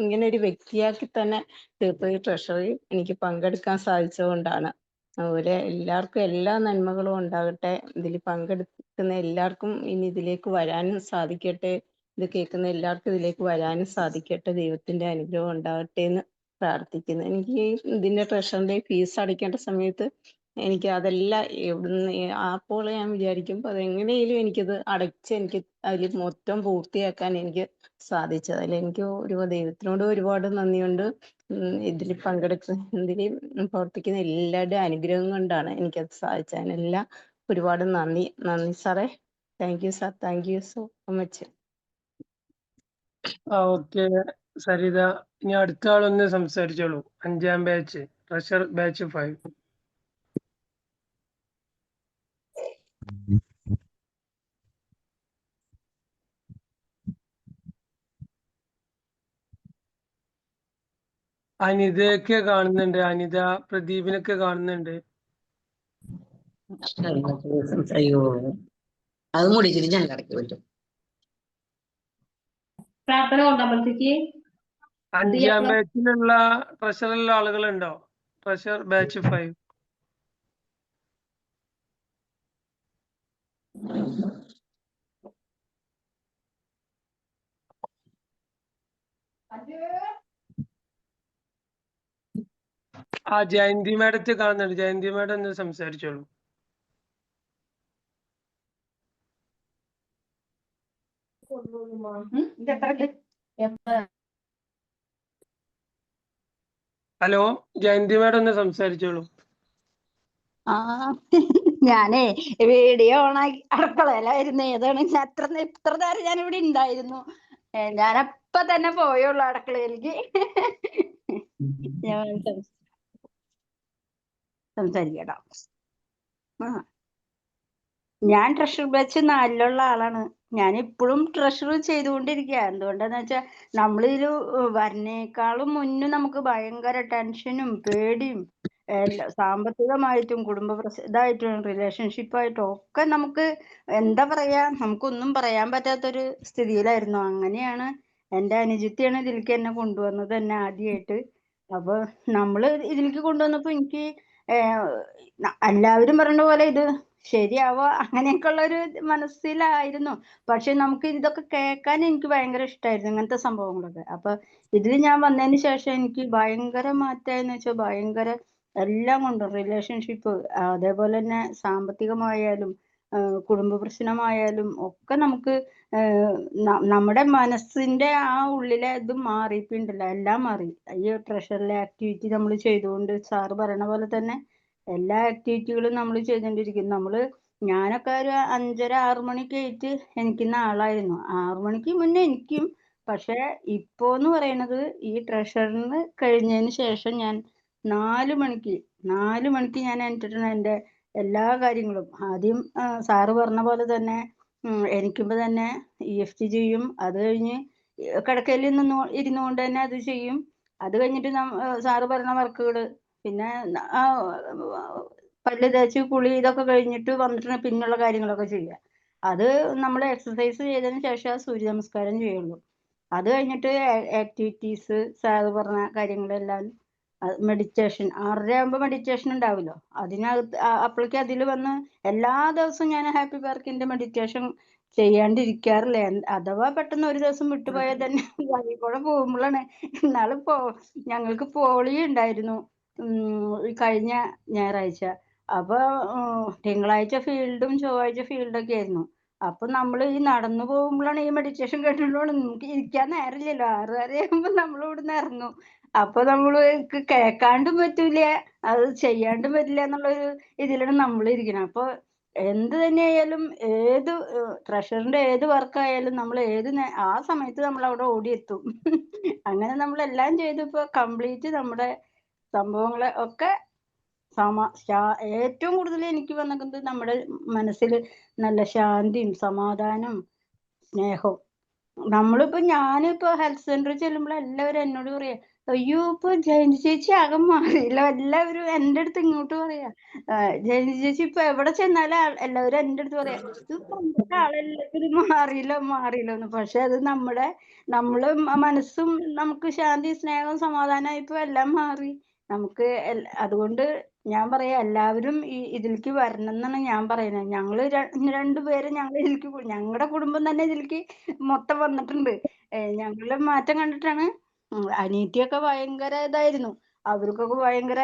ഇങ്ങനെ ഒരു വ്യക്തിയാക്കി തന്നെ തീർത്ത ഈ ട്രഷറി എനിക്ക് പങ്കെടുക്കാൻ സാധിച്ചതുകൊണ്ടാണ്. അതുപോലെ എല്ലാവർക്കും എല്ലാ നന്മകളും ഉണ്ടാകട്ടെ. ഇതിൽ പങ്കെടുക്കുന്ന എല്ലാവർക്കും ഇനി ഇതിലേക്ക് വരാനും സാധിക്കട്ടെ. ഇത് കേൾക്കുന്ന എല്ലാവർക്കും ഇതിലേക്ക് വരാനും സാധിക്കട്ടെ. ദൈവത്തിൻ്റെ അനുഗ്രഹം ഉണ്ടാകട്ടെ എന്ന് പ്രാർത്ഥിക്കുന്നു. എനിക്ക് ഇതിൻ്റെ ട്രഷറിൻ്റെ ഫീസ് അടയ്ക്കേണ്ട സമയത്ത് എനിക്ക് അതെല്ലാം എവിടുന്ന് അപ്പോൾ ഞാൻ വിചാരിക്കുമ്പോൾ അതെങ്ങനെയും എനിക്കത് അടച്ച് എനിക്ക് അതിൽ മൊത്തം പൂർത്തിയാക്കാൻ എനിക്ക് സാധിച്ചത്. അതിൽ എനിക്ക് ദൈവത്തിനോട് ഒരുപാട് നന്ദിയുണ്ട്. ഇതിൽ ഇതിൽ പ്രവർത്തിക്കുന്ന എല്ലാവരുടെയും അനുഗ്രഹം കൊണ്ടാണ് എനിക്കത് സാധിച്ചത്. അതിനെല്ലാം ഒരുപാട് നന്ദി സാറേ. Thank you sir. Thank you so much. Okay Saritha. ഇനി അടുത്ത ആളൊന്ന് സംസാരിച്ചോളൂ. 5ാം ബാച്ച് ട്രഷർ ബാച്ച് 5. അനിതയൊക്കെ കാണുന്നുണ്ട്. അനിത, പ്രദീപിനൊക്കെ കാണുന്നുണ്ട്. അയ്യോ, അതും കൂടി ഞാൻ കിടക്കി പറ്റും. പ്രാർത്ഥന കൊണ്ടാകുമ്പോഴത്തേക്ക് 5ാം ബാച്ചിലുള്ള ട്രഷറിലുള്ള ആളുകളുണ്ടോ? Treasure batch 5. ജയന്തി മാഡത്തെ കാണുന്നുണ്ട്. ജയന്തി മാഡം ഒന്ന് സംസാരിച്ചോളൂ. ഹലോ, ജയന്തി മാഡം ഒന്ന് സംസാരിച്ചോളൂ. ഞാനേ വീഡിയോ ഓണാക്കി അടുക്കളയിലായിരുന്നു. ഏതാണ് ഇത്ര നേരം ഞാൻ ഇവിടെ ഉണ്ടായിരുന്നു. ഞാനപ്പ തന്നെ പോയുള്ളൂ അടുക്കളയിലേക്ക്. ഞാൻ സംസാരിക്കട്ടോ. ഞാൻ ട്രഷർ ബാച്ച് 4ലുള്ള ആളാണ്. ഞാൻ ഇപ്പോഴും ട്രഷർ ചെയ്തുകൊണ്ടിരിക്കുക. എന്തുകൊണ്ടാന്ന് വെച്ചാൽ നമ്മളിതിൽ വരുന്നേക്കാളും മുന്നേ നമുക്ക് ഭയങ്കര ടെൻഷനും പേടിയും സാമ്പത്തികമായിട്ടും ഇതായിട്ടും റിലേഷൻഷിപ്പായിട്ടും ഒക്കെ നമുക്ക് എന്താ പറയാ, നമുക്കൊന്നും പറയാൻ പറ്റാത്തൊരു സ്ഥിതിയിലായിരുന്നു. അങ്ങനെയാണ് എൻ്റെ അനുജത്തിയാണ് ഇതിലേക്ക് എന്നെ കൊണ്ടുവന്നത് തന്നെ ആദ്യമായിട്ട്. അപ്പൊ നമ്മള് ഇതിലേക്ക് കൊണ്ടുവന്നപ്പോ എനിക്ക് എല്ലാവരും പറഞ്ഞ പോലെ ഇത് ശരിയാവോ അങ്ങനെയൊക്കെ ഉള്ള ഒരു മനസ്സിലായിരുന്നു. പക്ഷെ നമുക്ക് ഇതൊക്കെ കേൾക്കാൻ എനിക്ക് ഭയങ്കര ഇഷ്ടമായിരുന്നു, ഇങ്ങനത്തെ സംഭവങ്ങളൊക്കെ. അപ്പൊ ഇതിൽ ഞാൻ വന്നതിന് ശേഷം എനിക്ക് ഭയങ്കര മാറ്റമായെന്ന് വെച്ചാൽ ഭയങ്കര എല്ലാം കൊണ്ടും റിലേഷൻഷിപ്പ്, അതേപോലെ തന്നെ സാമ്പത്തികമായാലും കുടുംബ പ്രശ്നമായാലും ഒക്കെ നമുക്ക് നമ്മുടെ മനസ്സിന്റെ ആ ഉള്ളിലെ ഇത് മാറിയിട്ടുണ്ടല്ലോ, എല്ലാം മാറി. ഈ ട്രഷറിലെ ആക്ടിവിറ്റി നമ്മൾ ചെയ്തുകൊണ്ട് സാറ് പറയണ പോലെ തന്നെ എല്ലാ ആക്ടിവിറ്റികളും നമ്മൾ ചെയ്തുകൊണ്ടിരിക്കും. ഞാനൊക്കെ ഒരു 5:30 6 മണിക്ക് ആയിട്ട് എനിക്കുന്ന ആളായിരുന്നു. 6 മണിക്ക് മുന്നേ എനിക്കും. പക്ഷെ ഇപ്പോന്ന് പറയണത് ഈ ട്രഷറിന് കഴിഞ്ഞതിന് ശേഷം ഞാൻ 4 മണിക്ക് ഞാൻ എണീറ്റിട്ടാണ് എൻ്റെ എല്ലാ കാര്യങ്ങളും. ആദ്യം സാറ് പറഞ്ഞ പോലെ തന്നെ എണീക്കുമ്പോ തന്നെ EFT ചെയ്യും. അത് കഴിഞ്ഞ് കിടക്കയിൽ ഇരുന്നുകൊണ്ട് തന്നെ അത് ചെയ്യും. അത് കഴിഞ്ഞിട്ട് സാറ് പറഞ്ഞ വർക്കുകൾ, പിന്നെ പല്ല് തേച്ച് കുളി ഇതൊക്കെ കഴിഞ്ഞിട്ട് വന്നിട്ട് പിന്നുള്ള കാര്യങ്ങളൊക്കെ ചെയ്യുക. അത് നമ്മൾ എക്സസൈസ് ചെയ്തതിന് ശേഷം സൂര്യ നമസ്കാരം ചെയ്യുള്ളൂ. അത് കഴിഞ്ഞിട്ട് ആക്ടിവിറ്റീസ് സാറ് പറഞ്ഞ കാര്യങ്ങളെല്ലാം, മെഡിറ്റേഷൻ 6:30 ആകുമ്പോൾ മെഡിറ്റേഷൻ ഉണ്ടാവുമല്ലോ, അതിനകത്ത് അപ്പോഴേക്കും അതിൽ വന്ന് എല്ലാ ദിവസവും ഞാൻ ഹാപ്പി പാർക്കിന്റെ മെഡിറ്റേഷൻ ചെയ്യാണ്ടിരിക്കാറില്ല. അഥവാ പെട്ടെന്ന് ഒരു ദിവസം വിട്ടുപോയാൽ തന്നെ വഴി കൂടെ പോകുമ്പോഴാണ്. ഞങ്ങൾക്ക് പോളിയോ ഉണ്ടായിരുന്നു ഈ കഴിഞ്ഞ ഞായറാഴ്ച. അപ്പൊ തിങ്കളാഴ്ച ഫീൽഡും ചൊവ്വാഴ്ച ഫീൽഡൊക്കെ ആയിരുന്നു. അപ്പൊ നമ്മൾ ഈ നടന്നു പോകുമ്പോഴാണ് ഈ മെഡിറ്റേഷൻ കേട്ടിട്ടുള്ളത്. നമുക്ക് ഇരിക്കാൻ നേരമില്ലല്ലോ, 6:30 ആകുമ്പോ നമ്മൾ ഇവിടുന്ന് ഇറങ്ങും. അപ്പൊ നമ്മൾക്ക് കേൾക്കാണ്ടും പറ്റൂല, അത് ചെയ്യാണ്ടും പറ്റില്ല എന്നുള്ളൊരു ഇതിലാണ് നമ്മൾ ഇരിക്കണം. അപ്പൊ എന്ത് തന്നെയായാലും ഏത് ട്രഷറിന്റെ ഏത് വർക്കായാലും നമ്മൾ ആ സമയത്ത് നമ്മൾ അവിടെ ഓടിയെത്തും. അങ്ങനെ നമ്മളെല്ലാം ചെയ്തപ്പോ കംപ്ലീറ്റ് നമ്മുടെ സംഭവങ്ങളെ ഒക്കെ ഏറ്റവും കൂടുതൽ എനിക്ക് വന്നത് നമ്മുടെ മനസ്സിൽ നല്ല ശാന്തിയും സമാധാനവും സ്നേഹവും. ഞാനിപ്പോ ഹെൽത്ത് സെന്ററിൽ ചെല്ലുമ്പോൾ എല്ലാവരും എന്നോട് പറയാ, അയ്യോ ഇപ്പൊ ജയന്തി ചേച്ചി ആകെ മാറിയില്ല. എല്ലാവരും എൻ്റെ അടുത്ത് ഇങ്ങോട്ട് പറയാ, ജയന്തി ചേച്ചി ഇപ്പൊ എവിടെ ചെന്നാലും എല്ലാവരും എൻ്റെ അടുത്ത് പറയാ, ഇത് പണ്ടത്തെ ആളെല്ലാവരും മാറിയില്ലോ എന്ന്. പക്ഷെ അത് നമ്മള് മനസ്സും നമുക്ക് ശാന്തി സ്നേഹവും സമാധാനമായപ്പോ എല്ലാം മാറി നമുക്ക്. അതുകൊണ്ട് ഞാൻ പറയാ എല്ലാവരും ഇതിലേക്ക് വരണം എന്നാണ് ഞാൻ പറയുന്നത്. ഞങ്ങള് രണ്ടുപേരും ഞങ്ങളുടെ കുടുംബം തന്നെ ഇതിലേക്ക് മൊത്തം വന്നിട്ടുണ്ട്. ഞങ്ങളുടെ മാറ്റം കണ്ടിട്ടാണ്. അനിയത്തിയൊക്കെ ഭയങ്കര ഇതായിരുന്നു, അവർക്കൊക്കെ ഭയങ്കര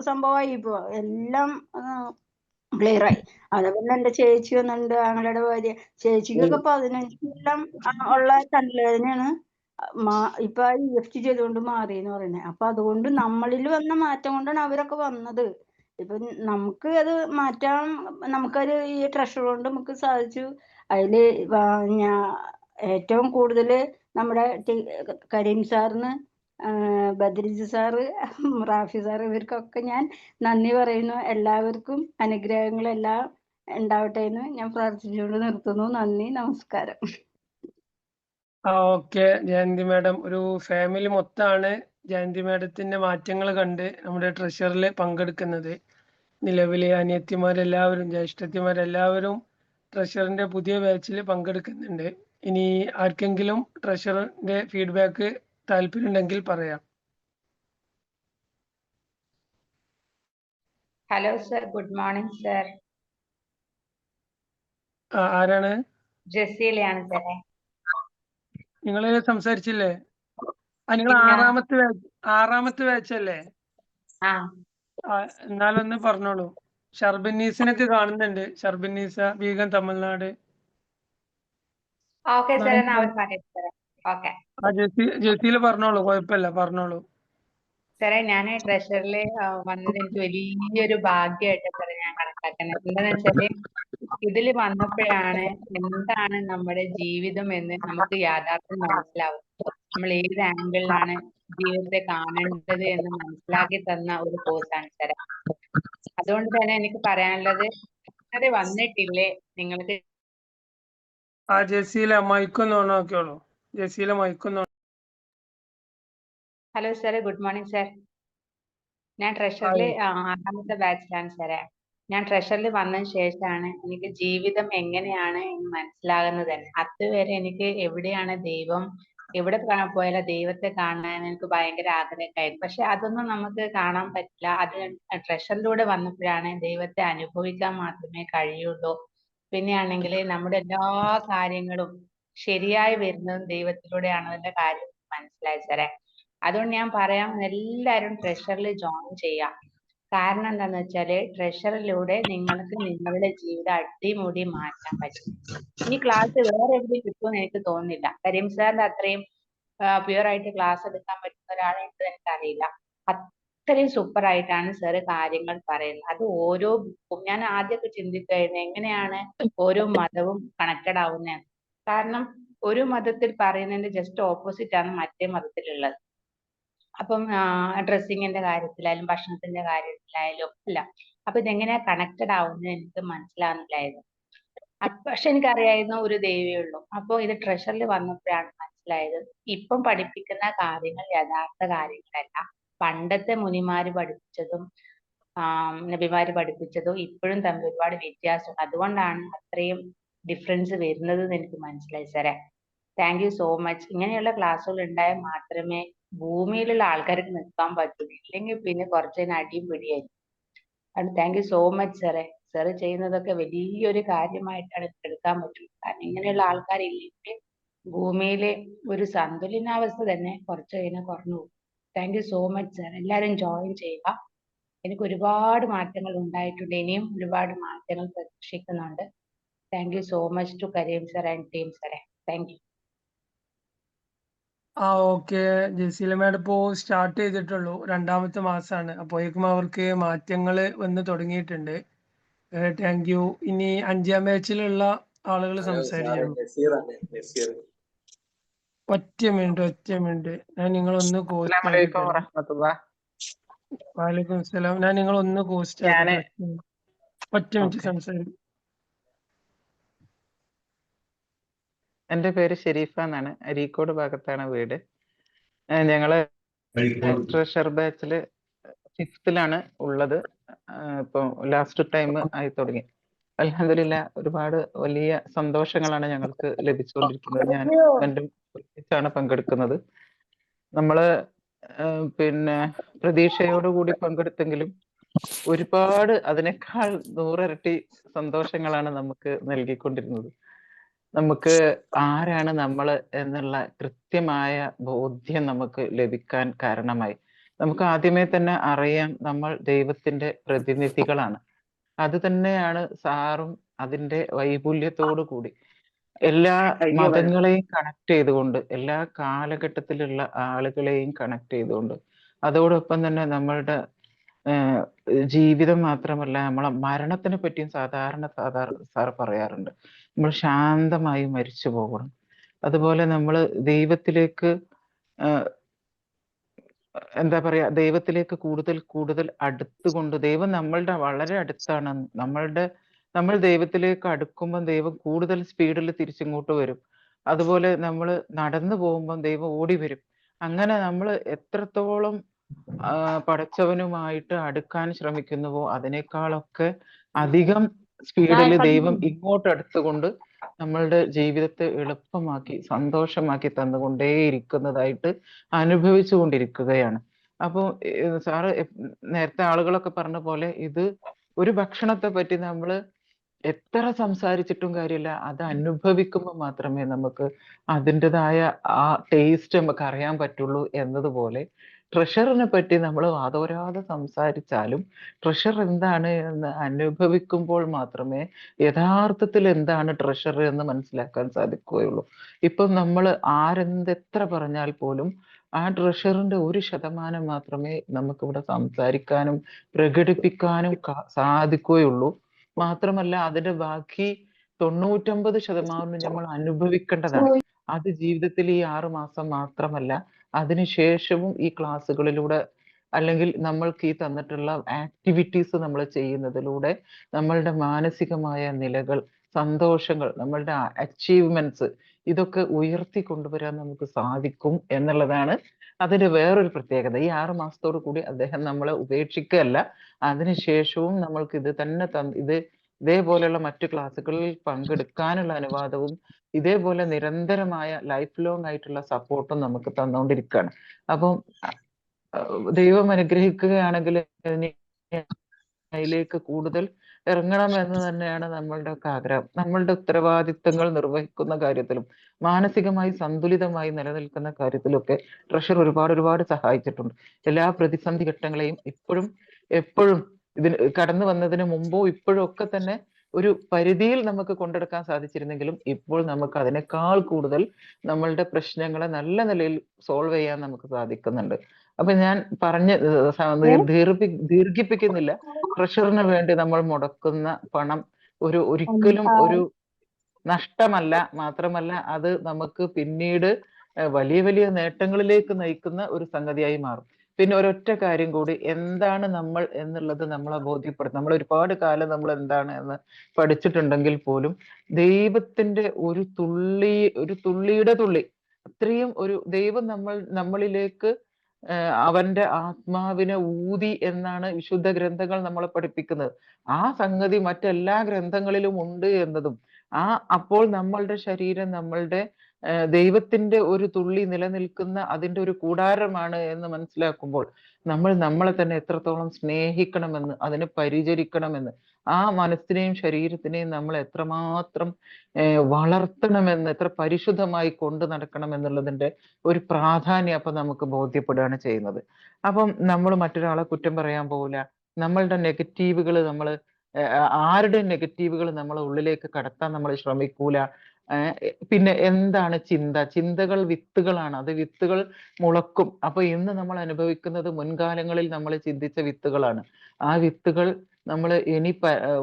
സംഭവമായി. ഇപ്പൊ എല്ലാം ക്ലിയർ ആയി. അതേപോലെ എന്റെ ചേച്ചി വന്നിട്ടുണ്ട്, ആങ്ങളുടെ ഭാര്യ. ചേച്ചിക്കൊക്കെ 15 കൊല്ലം ഉള്ള തലവേദനയാണ് ഇപ്പൊ EFT ചെയ്തുകൊണ്ട് മാറി എന്ന് പറയുന്നത്. അപ്പൊ അതുകൊണ്ട് നമ്മളിൽ വന്ന മാറ്റം കൊണ്ടാണ് അവരൊക്കെ വന്നത്. ഇപ്പൊ നമുക്ക് അത് മാറ്റാൻ നമുക്കൊരു ഈ ട്രഷർ കൊണ്ട് നമുക്ക് സാധിച്ചു. അതില് ഏറ്റവും കൂടുതൽ നമ്മുടെ കരീം സാറിന്, ബദ്രിജ് സാറ്, റാഫി സാറ്, ഇവർക്കൊക്കെ ഞാൻ നന്ദി പറയുന്നു. എല്ലാവർക്കും അനുഗ്രഹങ്ങളെല്ലാം ഉണ്ടാവട്ടെ എന്ന് ഞാൻ പ്രാർത്ഥിച്ചുകൊണ്ട് നിർത്തുന്നു. നന്ദി, നമസ്കാരം. ഓക്കെ, ജയന്തി മാഡം, ഒരു ഫാമിലി മൊത്തമാണ് ജയന്തി മാഡത്തിന്റെ മാറ്റങ്ങൾ കണ്ട് നമ്മുടെ ട്രഷറിൽ പങ്കെടുക്കുന്നത്. നിലവിലെ അനിയത്തിമാരെല്ലാവരും ജ്യേഷ്ഠത്തിമാരെല്ലാവരും ട്രഷറിന്റെ പുതിയ ബാച്ചിൽ പങ്കെടുക്കുന്നുണ്ട്. ഇനി ആർക്കെങ്കിലും ട്രഷറിന്റെ ഫീഡ്ബാക്ക് താല്പര്യമുണ്ടെങ്കിൽ പറയാം. Hello sir, good morning sir. ആരാണ്? ജസീലയാണ് സാറേ. നിങ്ങൾ സംസാരിച്ചില്ലേ? നിങ്ങൾ ആറാമത്തെ ബാച്ച് അല്ലേ? എന്നാലൊന്ന് പറഞ്ഞോളൂ. ഷർബിന്നീസിനൊക്കെ കാണുന്നുണ്ട്. ഷർബിന്നീസ ബീഗം, തമിഴ്നാട്. ജസീല് പറഞ്ഞോളൂ, കുഴപ്പമില്ല, പറഞ്ഞോളൂ. സാറേ, ഞാൻ ട്രഷറിൽ വന്നത് എനിക്ക് വലിയൊരു ഭാഗ്യമായിട്ട് സാറേ ഞാൻ കണക്കാക്കുന്നത്. എന്താന്ന് വെച്ചാല് ഇതിൽ വന്നപ്പോഴാണ് എന്താണ് നമ്മുടെ ജീവിതം എന്ന് നമുക്ക് യാഥാർത്ഥ്യം മനസ്സിലാവും. നമ്മൾ ഏത് ആംഗിളിലാണ് ജീവിതത്തെ കാണേണ്ടത് എന്ന് മനസ്സിലാക്കി തന്ന ഒരു കോഴ്സാണ് സാറേ. അതുകൊണ്ട് തന്നെ എനിക്ക് പറയാനുള്ളത്, അത് വന്നിട്ടില്ലേ നിങ്ങൾക്ക്? ജസീല മൈക്കൊന്ന് ഓണാക്കിയോളൂ. ജസീല മൈക്കൊന്ന്. ഹലോ സാറേ, ഗുഡ് മോർണിംഗ് സാർ. ഞാൻ ട്രഷറിൽ 6ാമത്തെ ബാച്ചിലാണ് സാറേ. ഞാൻ ട്രഷറിൽ വന്നതിന് ശേഷമാണ് എനിക്ക് ജീവിതം എങ്ങനെയാണ് എന്ന് മനസ്സിലാകുന്നത് തന്നെ. അതുവരെ എനിക്ക് എവിടെയാണ് ദൈവം, എവിടെ പോയാലും ദൈവത്തെ കാണാൻ എനിക്ക് ഭയങ്കര ആഗ്രഹമായിരുന്നു. പക്ഷെ അതൊന്നും നമുക്ക് കാണാൻ പറ്റില്ല. അത് ട്രഷറിലൂടെ വന്നപ്പോഴാണ് ദൈവത്തെ അനുഭവിക്കാൻ മാത്രമേ കഴിയുള്ളൂ. പിന്നെയാണെങ്കിൽ നമ്മുടെ എല്ലാ കാര്യങ്ങളും ശരിയായി വരുന്നതും ദൈവത്തിലൂടെയാണെന്നുള്ള കാര്യം മനസ്സിലായി സാറേ. അതുകൊണ്ട് ഞാൻ പറയാം, എല്ലാവരും ട്രഷറിൽ ജോയിൻ ചെയ്യാം. കാരണം എന്താന്ന് വെച്ചാല് ട്രഷറിലൂടെ നിങ്ങൾക്ക് നിങ്ങളുടെ ജീവിതം അടിമുടി മാറ്റാൻ പറ്റും. ഈ ക്ലാസ് വേറെ എവിടെയും കിട്ടുമെന്ന് എനിക്ക് തോന്നുന്നില്ല. കരീം സാറിന്റെ അത്രയും പ്യുവർ ആയിട്ട് ക്ലാസ് എടുക്കാൻ പറ്റുന്ന ഒരാളെന്ന് എനിക്കറിയില്ല. അത്രയും സൂപ്പർ ആയിട്ടാണ് സാറ് കാര്യങ്ങൾ പറയുന്നത്. അത് ഓരോ ബുക്കും ഞാൻ ആദ്യമൊക്കെ ചിന്തിക്കുമായിരുന്നു എങ്ങനെയാണ് ഓരോ മതവും കണക്റ്റഡ് ആവുന്നത്. കാരണം ഒരു മതത്തിൽ പറയുന്നതിന്റെ ജസ്റ്റ് ഓപ്പോസിറ്റ് ആണ് മറ്റേ മതത്തിലുള്ളത്. അപ്പം ഡ്രസ്സിങ്ങിന്റെ കാര്യത്തിലായാലും ഭക്ഷണത്തിന്റെ കാര്യത്തിലായാലും അല്ല. അപ്പൊ ഇതെങ്ങനെയാ കണക്റ്റഡ് ആവുന്നത് എനിക്ക് മനസ്സിലാവുന്നില്ലായിരുന്നു. പക്ഷെ എനിക്കറിയായിരുന്നു ഒരു ദൈവമേ ഉള്ളൂ. അപ്പൊ ഇത് ട്രഷറിൽ വന്നപ്പോഴാണ് മനസ്സിലായത് ഇപ്പം പഠിപ്പിക്കുന്ന കാര്യങ്ങൾ യഥാർത്ഥ കാര്യങ്ങളല്ല. പണ്ടത്തെ മുനിമാര് പഠിപ്പിച്ചതും നബിമാര് പഠിപ്പിച്ചതും ഇപ്പോഴും തമ്മിൽ ഒരുപാട് വ്യത്യാസമുണ്ട്. അതുകൊണ്ടാണ് അത്രയും ഡിഫറൻസ് വരുന്നത് എന്ന് എനിക്ക് മനസ്സിലായി സാറേ. Thank you so much. ഇങ്ങനെയുള്ള ക്ലാസ്സുകൾ ഉണ്ടായാൽ മാത്രമേ ഭൂമിയിലുള്ള ആൾക്കാർക്ക് നിൽക്കാൻ പറ്റുള്ളൂ. ഇല്ലെങ്കിൽ പിന്നെ കുറച്ചതിന് അടിയും പിടിയായിരിക്കും. അതുകൊണ്ട് താങ്ക് യു സോ മച്ച് സാറേ. സാറ് ചെയ്യുന്നതൊക്കെ വലിയൊരു കാര്യമായിട്ടാണ് എടുക്കാൻ പറ്റുള്ളൂ. കാരണം ഇങ്ങനെയുള്ള ആൾക്കാരില്ലെങ്കിൽ ഭൂമിയിലെ ഒരു സന്തുലനാവസ്ഥ തന്നെ കുറച്ച് കഴിഞ്ഞാൽ കുറഞ്ഞു പോകും. Thank you so much sir. എല്ലാവരും ജോയിൻ ചെയ്യുക. എനിക്ക് ഒരുപാട് മാറ്റങ്ങൾ ഉണ്ടായിട്ടുണ്ട്. ഇനിയും ഒരുപാട് മാറ്റങ്ങൾ പ്രതീക്ഷിക്കുന്നുണ്ട്. Thank you so much to Karim sir and team സാറേ. Thank you. Okay. Jaseela madam ഇപ്പോൾ സ്റ്റാർട്ട് ചെയ്തിട്ടുള്ളൂ. 2ാമത്തെ മാസമാണ്. അപ്പോഴേക്കും അവർക്ക് മാറ്റങ്ങൾ വന്ന് തുടങ്ങിയിട്ടുണ്ട്. Thank you. ഇനി 5ാം ബാച്ചിലുള്ള ആളുകൾ സംസാരിക്കണം. ഒറ്റ മിനിറ്റ്. ഞാൻ നിങ്ങളൊന്ന് കോസ്റ്റ് ആക്കി. വാലേക്കും സലാം. ഞാൻ നിങ്ങളൊന്ന് കോസ്റ്റ് ആക്കി. ഒറ്റ മിനിറ്റ് സംസാരിക്കും. എൻ്റെ പേര് ഷെരീഫ എന്നാണ്. അരീക്കോട് ഭാഗത്താണ് വീട്. ഞങ്ങള് ട്രഷർ ബാച്ചില് 5th ഉള്ളത്. ഇപ്പൊ ലാസ്റ്റ് ടൈം ആയി തുടങ്ങി. അൽഹംദുലില്ലാ ഒരുപാട് വലിയ സന്തോഷങ്ങളാണ് ഞങ്ങൾക്ക് ലഭിച്ചുകൊണ്ടിരിക്കുന്നത്. ഞാൻ ഒരുമിച്ചാണ് പങ്കെടുക്കുന്നത്. നമ്മള് പിന്നെ പ്രതീക്ഷയോടുകൂടി പങ്കെടുത്തെങ്കിലും ഒരുപാട് അതിനേക്കാൾ 100 ഇരട്ടി സന്തോഷങ്ങളാണ് നമുക്ക് നൽകിക്കൊണ്ടിരുന്നത്. നമുക്ക് ആരാണ് നമ്മൾ എന്നുള്ള കൃത്യമായ ബോധ്യം നമുക്ക് ലഭിക്കാൻ കാരണമായി. നമുക്ക് ആദ്യമേ തന്നെ അറിയാം നമ്മൾ ദൈവത്തിന്റെ പ്രതിനിധികളാണ്. അത് തന്നെയാണ് സാറും അതിന്റെ വൈപുല്യത്തോടു കൂടി എല്ലാ മതങ്ങളെയും കണക്ട് ചെയ്തുകൊണ്ട്, എല്ലാ കാലഘട്ടത്തിലുള്ള ആളുകളെയും കണക്ട് ചെയ്തുകൊണ്ട്, അതോടൊപ്പം തന്നെ നമ്മളുടെ ജീവിതം മാത്രമല്ല നമ്മളെ മരണത്തിനെ പറ്റിയും സാധാരണ സാർ പറയാറുണ്ട്. നമ്മൾ ശാന്തമായി മരിച്ചു പോകണം. അതുപോലെ നമ്മൾ ദൈവത്തിലേക്ക് എന്താ പറയാ, ദൈവത്തിലേക്ക് കൂടുതൽ അടുത്തുകൊണ്ട്, ദൈവം നമ്മളുടെ വളരെ അടുത്താണ്. നമ്മൾ ദൈവത്തിലേക്ക് അടുക്കുമ്പോൾ ദൈവം കൂടുതൽ സ്പീഡിൽ തിരിച്ചിങ്ങോട്ട് വരും. അതുപോലെ നമ്മൾ നടന്നു പോകുമ്പോൾ ദൈവം ഓടി വരും. അങ്ങനെ നമ്മൾ എത്രത്തോളം പടച്ചവനുമായിട്ട് അടുക്കാൻ ശ്രമിക്കുന്നുവോ അതിനേക്കാളൊക്കെ അധികം സ്പീഡിൽ ദൈവം ഇങ്ങോട്ട് അടുത്തുകൊണ്ട് നമ്മളുടെ ജീവിതത്തെ എളുപ്പമാക്കി സന്തോഷമാക്കി തന്നുകൊണ്ടേയിരിക്കുന്നതായിട്ട് അനുഭവിച്ചു കൊണ്ടിരിക്കുകയാണ്. അപ്പോൾ സാറ് നേരത്തെ ആളുകളൊക്കെ പറഞ്ഞ പോലെ ഇത് ഒരു ഭക്ഷണത്തെ പറ്റി നമ്മൾ എത്ര സംസാരിച്ചിട്ടും കാര്യമില്ല. അത് അനുഭവിക്കുമ്പോൾ മാത്രമേ നമുക്ക് അതിൻ്റെതായ ആ ടേസ്റ്റ് നമുക്ക് അറിയാൻ പറ്റുള്ളൂ എന്നതുപോലെ ട്രഷറിനെ പറ്റി നമ്മൾ വാതോരാതെ സംസാരിച്ചാലും ട്രഷർ എന്താണ് എന്ന് അനുഭവിക്കുമ്പോൾ മാത്രമേ യഥാർത്ഥത്തിൽ എന്താണ് ട്രഷർ എന്ന് മനസ്സിലാക്കാൻ സാധിക്കുകയുള്ളൂ. ഇപ്പം നമ്മൾ എത്ര പറഞ്ഞാൽ പോലും ആ ട്രഷറിന്റെ 1% മാത്രമേ നമുക്കിവിടെ സംസാരിക്കാനും പ്രകടിപ്പിക്കാനും സാധിക്കുകയുള്ളൂ. മാത്രമല്ല അതിന്റെ ബാക്കി 99% നമ്മൾ അനുഭവിക്കേണ്ടതാണ്. അത് ജീവിതത്തിൽ ഈ 6 മാസം മാത്രമല്ല, അതിനുശേഷവും ഈ ക്ലാസ്സുകളിലൂടെ അല്ലെങ്കിൽ നമ്മൾക്ക് ഈ തന്നിട്ടുള്ള ആക്ടിവിറ്റീസ് നമ്മൾ ചെയ്യുന്നതിലൂടെ നമ്മളുടെ മാനസികമായ നിലകൾ, സന്തോഷങ്ങൾ, നമ്മളുടെ അച്ചീവ്മെന്റ്സ് ഇതൊക്കെ ഉയർത്തി കൊണ്ടുവരാൻ നമുക്ക് സാധിക്കും എന്നുള്ളതാണ് അതിന്റെ വേറൊരു പ്രത്യേകത. ഈ 6 മാസത്തോടു കൂടി അദ്ദേഹം നമ്മളെ ഉപേക്ഷിക്കുകയല്ല, അതിനുശേഷവും നമ്മൾക്ക് ഇത് തന്നെ ഇത് ഇതേപോലെയുള്ള മറ്റു ക്ലാസ്സുകളിൽ പങ്കെടുക്കാനുള്ള അനുവാദവും ഇതേപോലെ നിരന്തരമായ ലൈഫ് ലോങ് ആയിട്ടുള്ള സപ്പോർട്ടും നമുക്ക് തന്നുകൊണ്ടിരിക്കുകയാണ്. അപ്പം ദൈവം അനുഗ്രഹിക്കുകയാണെങ്കിൽ അതിലേക്ക് കൂടുതൽ ഇറങ്ങണമെന്ന് തന്നെയാണ് നമ്മളുടെ ഒക്കെ ആഗ്രഹം. നമ്മളുടെ ഉത്തരവാദിത്തങ്ങൾ നിർവഹിക്കുന്ന കാര്യത്തിലും മാനസികമായി സന്തുലിതമായി നിലനിൽക്കുന്ന കാര്യത്തിലൊക്കെ ട്രഷർ ഒരുപാട് സഹായിച്ചിട്ടുണ്ട്. എല്ലാ പ്രതിസന്ധി ഘട്ടങ്ങളെയും എപ്പോഴും ഇതിന് കടന്നു വന്നതിന് മുമ്പോ ഇപ്പോഴും ഒക്കെ തന്നെ ഒരു പരിധിയിൽ നമുക്ക് കൊണ്ടെടുക്കാൻ സാധിച്ചിരുന്നെങ്കിലും ഇപ്പോൾ നമുക്ക് അതിനേക്കാൾ കൂടുതൽ നമ്മളുടെ പ്രശ്നങ്ങളെ നല്ല നിലയിൽ സോൾവ് ചെയ്യാൻ നമുക്ക് സാധിക്കുന്നുണ്ട്. അപ്പൊ ഞാൻ ദീർഘിപ്പിക്കുന്നില്ല. ട്രഷറിന് വേണ്ടി നമ്മൾ മുടക്കുന്ന പണം ഒരിക്കലും ഒരു നഷ്ടമല്ല. മാത്രമല്ല അത് നമുക്ക് പിന്നീട് വലിയ നേട്ടങ്ങളിലേക്ക് നയിക്കുന്ന ഒരു സംഗതിയായി മാറും. പിന്നെ ഒരൊറ്റ കാര്യം കൂടി, എന്താണ് നമ്മൾ എന്നുള്ളത് നമ്മളെ ബോധ്യപ്പെടുത്തും. നമ്മൾ ഒരുപാട് കാലം നമ്മൾ എന്താണ് എന്ന് പഠിച്ചിട്ടുണ്ടെങ്കിൽ പോലും ദൈവത്തിന്റെ ഒരു തുള്ളിയുടെ തുള്ളി അത്രയും ഒരു ദൈവം നമ്മളിലേക്ക് അവന്റെ ആത്മാവിനെ ഊതി എന്നാണ് വിശുദ്ധ ഗ്രന്ഥങ്ങൾ നമ്മളെ പഠിപ്പിക്കുന്നത്. ആ സംഗതി മറ്റെല്ലാ ഗ്രന്ഥങ്ങളിലും ഉണ്ട് എന്നതും അപ്പോൾ നമ്മളുടെ ശരീരം നമ്മളുടെ ദൈവത്തിന്റെ ഒരു തുള്ളി നിലനിൽക്കുന്ന അതിന്റെ ഒരു കൂടാരമാണ് എന്ന് മനസ്സിലാക്കുമ്പോൾ നമ്മൾ നമ്മളെ തന്നെ എത്രത്തോളം സ്നേഹിക്കണമെന്ന്, അതിനെ പരിചരിക്കണമെന്ന്, ആ മനസ്സിനെയും ശരീരത്തിനെയും നമ്മൾ എത്രമാത്രം വളർത്തണമെന്ന്, എത്ര പരിശുദ്ധമായി കൊണ്ടു നടക്കണം എന്നുള്ളതിന്റെ ഒരു പ്രാധാന്യം അപ്പൊ നമുക്ക് ബോധ്യപ്പെടുകയാണ് ചെയ്യുന്നത്. അപ്പം നമ്മൾ മറ്റൊരാളെ കുറ്റം പറയാൻ പോകില്ല. നമ്മളുടെ നെഗറ്റീവുകൾ ആരുടെ നെഗറ്റീവുകൾ നമ്മളെ ഉള്ളിലേക്ക് കടത്താൻ നമ്മൾ ശ്രമിക്കൂല. പിന്നെ എന്താണ് ചിന്തകൾ വിത്തുകളാണ്. അത് വിത്തുകൾ മുളക്കും. അപ്പൊ ഇന്ന് നമ്മൾ അനുഭവിക്കുന്നത് മുൻകാലങ്ങളിൽ നമ്മൾ ചിന്തിച്ച വിത്തുകളാണ്. ആ വിത്തുകൾ നമ്മൾ ഇനി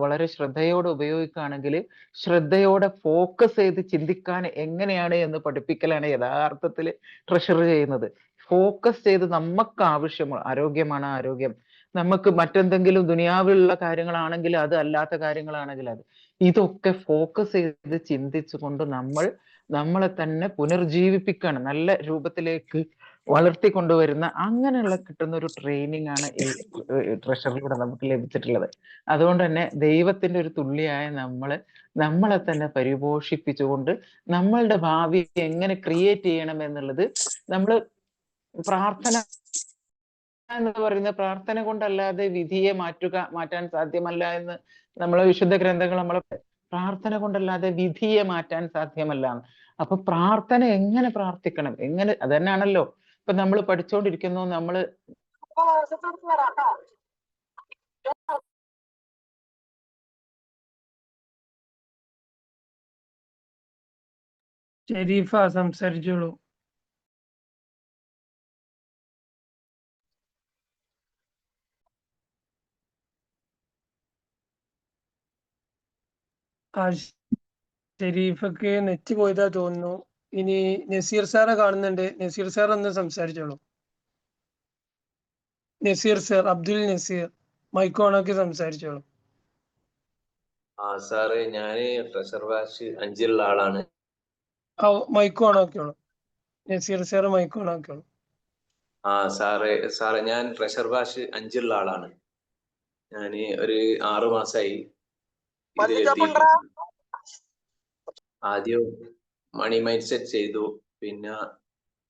വളരെ ശ്രദ്ധയോടെ ഉപയോഗിക്കുകയാണെങ്കിൽ, ശ്രദ്ധയോടെ ഫോക്കസ് ചെയ്ത് ചിന്തിക്കാൻ എങ്ങനെയാണ് എന്ന് പഠിപ്പിക്കലാണ് യഥാർത്ഥത്തിൽ ട്രഷർ ചെയ്യുന്നത്. ഫോക്കസ് ചെയ്ത് നമുക്ക് ആവശ്യമുള്ള ആരോഗ്യം, നമുക്ക് മറ്റെന്തെങ്കിലും ദുനിയാവിലുള്ള കാര്യങ്ങളാണെങ്കിൽ അത്, അല്ലാത്ത കാര്യങ്ങളാണെങ്കിൽ അത്, ഇതൊക്കെ ഫോക്കസ് ചെയ്ത് ചിന്തിച്ചുകൊണ്ട് നമ്മളെ തന്നെ പുനർജീവിപ്പിക്കുകയാണ്, നല്ല രൂപത്തിലേക്ക് വളർത്തിക്കൊണ്ടുവരുന്ന അങ്ങനെയുള്ള കിട്ടുന്ന ഒരു ട്രെയിനിങ് ആണ് ഈ ട്രഷറിലൂടെ നമുക്ക് ലഭിച്ചിട്ടുള്ളത്. അതുകൊണ്ട് തന്നെ ദൈവത്തിന്റെ ഒരു തുള്ളിയായ നമ്മളെ തന്നെ പരിപോഷിപ്പിച്ചുകൊണ്ട് നമ്മളുടെ ഭാവി എങ്ങനെ ക്രിയേറ്റ് ചെയ്യണം എന്നുള്ളത് നമ്മൾ പ്രാർത്ഥന എന്ന് പറയുന്നത്, പ്രാർത്ഥന കൊണ്ടല്ലാതെ വിധിയെ മാറ്റാൻ സാധ്യമല്ല എന്ന് നമ്മളെ വിശുദ്ധ ഗ്രന്ഥങ്ങൾ പ്രാർത്ഥന കൊണ്ടല്ലാതെ വിധിയെ മാറ്റാൻ സാധ്യമല്ല. അപ്പൊ പ്രാർത്ഥന എങ്ങനെ പ്രാർത്ഥിക്കണം, അതന്നെയാണല്ലോ ഇപ്പൊ നമ്മൾ പഠിച്ചുകൊണ്ടിരിക്കുന്നു. നമ്മള് ഷെരീഫ സംസാരിച്ചോളൂ. ഷെരീഫക്ക് നെറ്റ് പോയതാ തോന്നുന്നു. ഇനി നസീർ സാറെ കാണുന്നുണ്ട്. നസീർ സാർ ഒന്ന് സംസാരിച്ചോളൂ. നസീർ സാർ, അബ്ദുൽ നസീർ, മൈക്ക് ഓണാക്കി സംസാരിച്ചോളൂ. സാറേ, ഞാന് ട്രഷർ ബാച്ച് 5 ആളാണ്. മൈക്ക് ഓണാക്കിയോളൂ. നസീർ സാർ മൈക്ക് ഓണാക്കിയോളൂ. സാറേ ഞാൻ ട്രഷർ ബാച്ച് 5 ആളാണ്. ഞാന് ഒരു 6 മാസമായി ഇതിലെത്തിയിട്ട്. ആദ്യം മണി മൈൻഡ് സെറ്റ് ചെയ്തു, പിന്നെ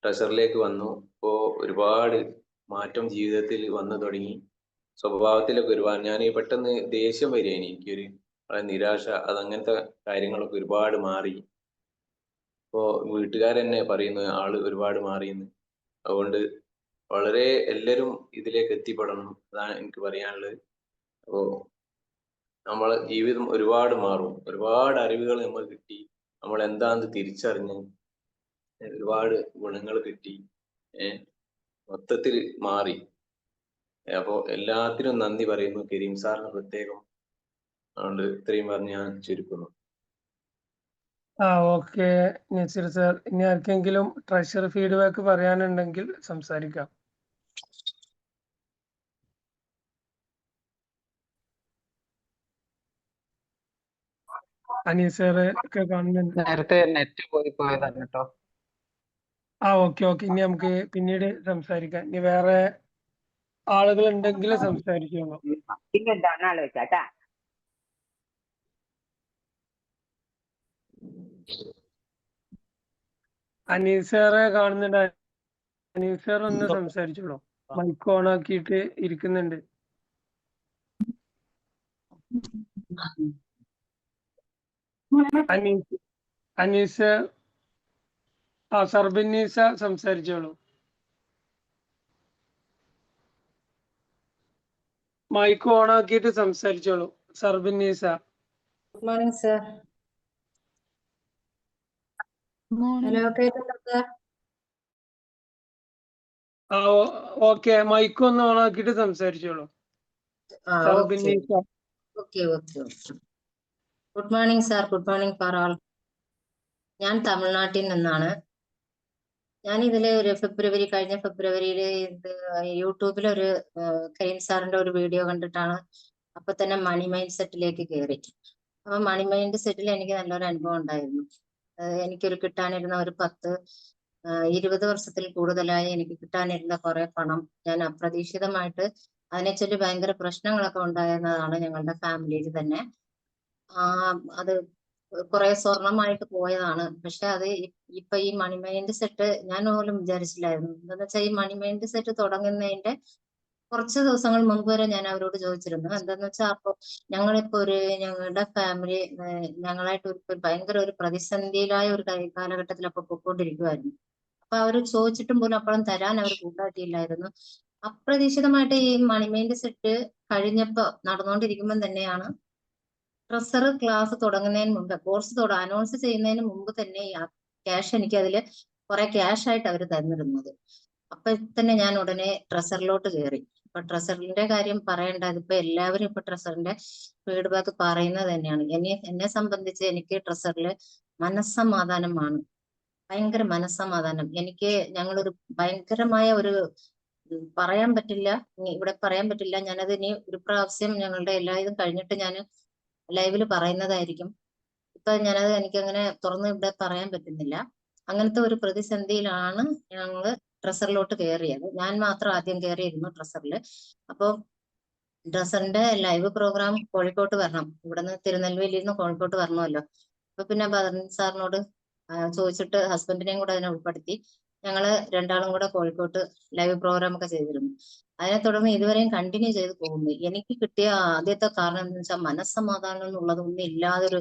ട്രഷറിലേക്ക് വന്നു. ഇപ്പോ ഒരുപാട് മാറ്റം ജീവിതത്തിൽ വന്നു തുടങ്ങി. സ്വഭാവത്തിലൊക്കെ ഒരുപാട് ഞാൻ പെട്ടെന്ന് ദേഷ്യം വരികയാണ്, എനിക്കൊരു നിരാശ, അതങ്ങനത്തെ കാര്യങ്ങളൊക്കെ ഒരുപാട് മാറി. ഇപ്പോ വീട്ടുകാരെന്നെ പറയുന്നു ആള് ഒരുപാട് മാറിയെന്ന്. അതുകൊണ്ട് വളരെ എല്ലാവരും ഇതിലേക്ക് എത്തിപ്പെടണം, അതാണ് എനിക്ക് പറയാനുള്ളത്. അപ്പോ നമ്മളെ ജീവിതം ഒരുപാട് മാറും. ഒരുപാട് അറിവുകൾ നമ്മൾ കിട്ടി, നമ്മൾ എന്താണെന്ന് തിരിച്ചറിഞ്ഞ് ഒരുപാട് ഗുണങ്ങൾ കിട്ടി, മൊത്തത്തിൽ മാറി. അപ്പോ എല്ലാത്തിനും നന്ദി പറയുന്നു, കരീം സാറിന് പ്രത്യേകം. അതുകൊണ്ട് ഇത്രയും പറഞ്ഞ് ഞാൻ ചുരുക്കുന്നു. ഓക്കെ നസീർ സാർ, ഇനി ആർക്കെങ്കിലും ട്രഷർ ഫീഡ്ബാക്ക് പറയാനുണ്ടെങ്കിൽ സംസാരിക്കാം. അനീസ് സാറ് ഒക്കെ കാണുന്നുണ്ട്. നേരത്തെ നെറ്റ് പോയതാണ് കേട്ടോ. ഓക്കെ. ഇനി നമുക്ക് പിന്നീട് സംസാരിക്കാം. ഇനി വേറെ ആളുകൾ ഉണ്ടെങ്കിൽ സംസാരിക്കണം. അനീസ് സാറെ കാണുന്നുണ്ട്. അനീസ് സാർ ഒന്ന് സംസാരിച്ചോളൂ. മൈക്ക് ഓൺ ആക്കിയിട്ട് ഇരിക്കുന്നുണ്ട്. അനീസ് സർബിന്നീസ സംസാരിച്ചോളൂ. മൈക്ക് ഓൺ ആക്കിയിട്ട് സംസാരിച്ചോളൂ. Sarbinnisa. Good morning sir. Hello, കേൾക്കുന്നുണ്ടോ സർ? ഓക്കെ, മൈക്ക് ഒന്ന് ഓൺ ആക്കിയിട്ട് സംസാരിച്ചോളൂ. Sarbinnisa. Okay. Good morning sir. Good morning for all. ഞാൻ തമിഴ്നാട്ടിൽ നിന്നാണ്. ഞാൻ ഇതില് ഒരു കഴിഞ്ഞ ഫെബ്രുവരിയിൽ യൂട്യൂബിൽ ഒരു കരീം സാറിന്റെ ഒരു വീഡിയോ കണ്ടിട്ടാണ് അപ്പൊ തന്നെ മണി മൈൻഡ് സെറ്റിലേക്ക് കയറി. അപ്പൊ മണി മൈൻഡ് സെറ്റിൽ എനിക്ക് നല്ലൊരു അനുഭവം ഉണ്ടായിരുന്നു. എനിക്കൊരു കിട്ടാനിരുന്ന ഒരു 10-20 വർഷത്തിൽ കൂടുതലായി എനിക്ക് കിട്ടാനിരുന്ന കുറെ പണം ഞാൻ അപ്രതീക്ഷിതമായിട്ട് അതിനെ ചൊല്ലി ഭയങ്കര പ്രശ്നങ്ങളൊക്കെ ഉണ്ടായിരുന്നതാണ് ഞങ്ങളുടെ ഫാമിലിയിൽ തന്നെ. അത് കുറെ സ്വർണമായിട്ട് പോയതാണ്. പക്ഷെ അത് ഇപ്പൊ ഈ മണി മൈൻഡ് സെറ്റ് ഞാൻ പോലും വിചാരിച്ചില്ലായിരുന്നു. എന്താന്ന് വെച്ചാൽ ഈ മണി മൈൻഡ് സെറ്റ് തുടങ്ങുന്നതിന്റെ കുറച്ച് ദിവസങ്ങൾ മുമ്പ് വരെ ഞാൻ അവരോട് ചോദിച്ചിരുന്നു. എന്താന്ന് വെച്ചാൽ അപ്പൊ ഞങ്ങളിപ്പോ ഞങ്ങളുടെ ഫാമിലി ഞങ്ങളായിട്ട് ഭയങ്കര ഒരു പ്രതിസന്ധിയിലായ ഒരു കാലഘട്ടത്തിൽ അപ്പൊ പൊയ്ക്കൊണ്ടിരിക്കുമായിരുന്നു. അപ്പൊ അവര് ചോദിച്ചിട്ടും പോലും അപ്പോഴും തരാൻ അവർ കൂട്ടാക്കിയില്ലായിരുന്നു. അപ്രതീക്ഷിതമായിട്ട് ഈ മണി മൈൻഡ് സെറ്റ് കഴിഞ്ഞപ്പോ നടന്നുകൊണ്ടിരിക്കുമ്പോൾ തന്നെയാണ് ട്രഷർ ക്ലാസ് തുടങ്ങുന്നതിന് മുമ്പ്, കോഴ്സ് അനൗൺസ് ചെയ്യുന്നതിന് മുമ്പ് തന്നെ ക്യാഷ് എനിക്ക് അതില് കുറെ ക്യാഷ് ആയിട്ട് അവർ തന്നിരുന്നത്. അപ്പൊ തന്നെ ഞാൻ ഉടനെ ട്രഷറിലോട്ട് കയറി. അപ്പൊ ട്രഷറിന്റെ കാര്യം പറയേണ്ട, അതിപ്പോ എല്ലാവരും ഇപ്പൊ ട്രഷറിന്റെ ഫീഡ്ബാക്ക് പറയുന്നത് തന്നെയാണ്. എന്നെ സംബന്ധിച്ച് എനിക്ക് ട്രഷറില് മനസ്സമാധാനമാണ്, ഭയങ്കര മനസ്സമാധാനം. ഞങ്ങളൊരു ഭയങ്കരമായ ഒരു പറയാൻ പറ്റില്ല, ഇവിടെ പറയാൻ പറ്റില്ല. ഞാനത് ഇനി ഒരു പ്രാവശ്യം ഞങ്ങളുടെ എല്ലാ ഇതും കഴിഞ്ഞിട്ട് ഞാൻ ലൈവില് പറയുന്നതായിരിക്കും. ഇപ്പൊ ഞാനത് എനിക്കങ്ങനെ തുറന്ന് ഇവിടെ പറയാൻ പറ്റുന്നില്ല. അങ്ങനത്തെ ഒരു പ്രതിസന്ധിയിലാണ് ഞങ്ങള് ട്രഷറിലോട്ട് കയറിയത്. ഞാൻ മാത്രം ആദ്യം കയറിയിരുന്നു ട്രഷറില്. അപ്പൊ ട്രഷറിന്റെ ലൈവ് പ്രോഗ്രാം കോഴിക്കോട്ട് വരണം, ഇവിടുന്ന് തിരുനെൽവേലിയിൽ നിന്ന് കോഴിക്കോട്ട് വരണമല്ലോ. അപ്പൊ പിന്നെ ബദറിൻ സാറിനോട് ചോദിച്ചിട്ട് ഹസ്ബൻഡിനെയും കൂടെ അതിനെ ഉൾപ്പെടുത്തി ഞങ്ങള് രണ്ടാളും കൂടെ കോഴിക്കോട്ട് ലൈവ് പ്രോഗ്രാം ഒക്കെ ചെയ്തിരുന്നു. അതിനെ തുടർന്ന് ഇതുവരെയും കണ്ടിന്യൂ ചെയ്ത് പോകുന്നു. എനിക്ക് കിട്ടിയ ആദ്യത്തെ കാരണം എന്താണെന്ന് വെച്ചാൽ മനസ്സമാധാനം എന്നുള്ളതൊന്നും ഇല്ലാതൊരു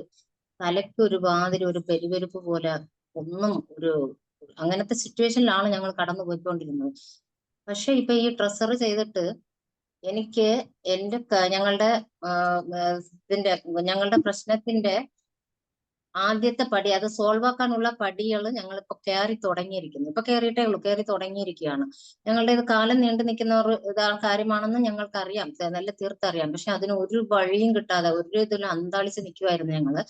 തലയ്ക്ക് ഒരുമാതിരി ഒരു പെരുവെരുപ്പ് പോലെ അങ്ങനത്തെ സിറ്റുവേഷനിലാണ് ഞങ്ങൾ കടന്നു പോയിക്കൊണ്ടിരുന്നത്. പക്ഷെ ഇപ്പൊ ഈ ട്രഷർ ചെയ്തിട്ട് എനിക്ക് ഞങ്ങളുടെ പ്രശ്നത്തിന്റെ ആദ്യത്തെ പടി, അത് സോൾവ് ആക്കാനുള്ള പടികൾ ഞങ്ങളിപ്പോ കയറി തുടങ്ങിയിരിക്കുന്നു. ഇപ്പൊ കയറിയിട്ടേ ഉള്ളൂ, കയറി തുടങ്ങിയിരിക്കുകയാണ്. ഞങ്ങളുടെ ഇത് കാലം നീണ്ടു നിൽക്കുന്ന ഒരു കാര്യമാണെന്ന് ഞങ്ങൾക്കറിയാം, നല്ല തീർത്തറിയാം. പക്ഷെ അതിന് ഒരു വഴിയും കിട്ടാതെ ഒരു ഇതിലും അന്താളിച്ച് നിൽക്കുമായിരുന്നു ഞങ്ങള്.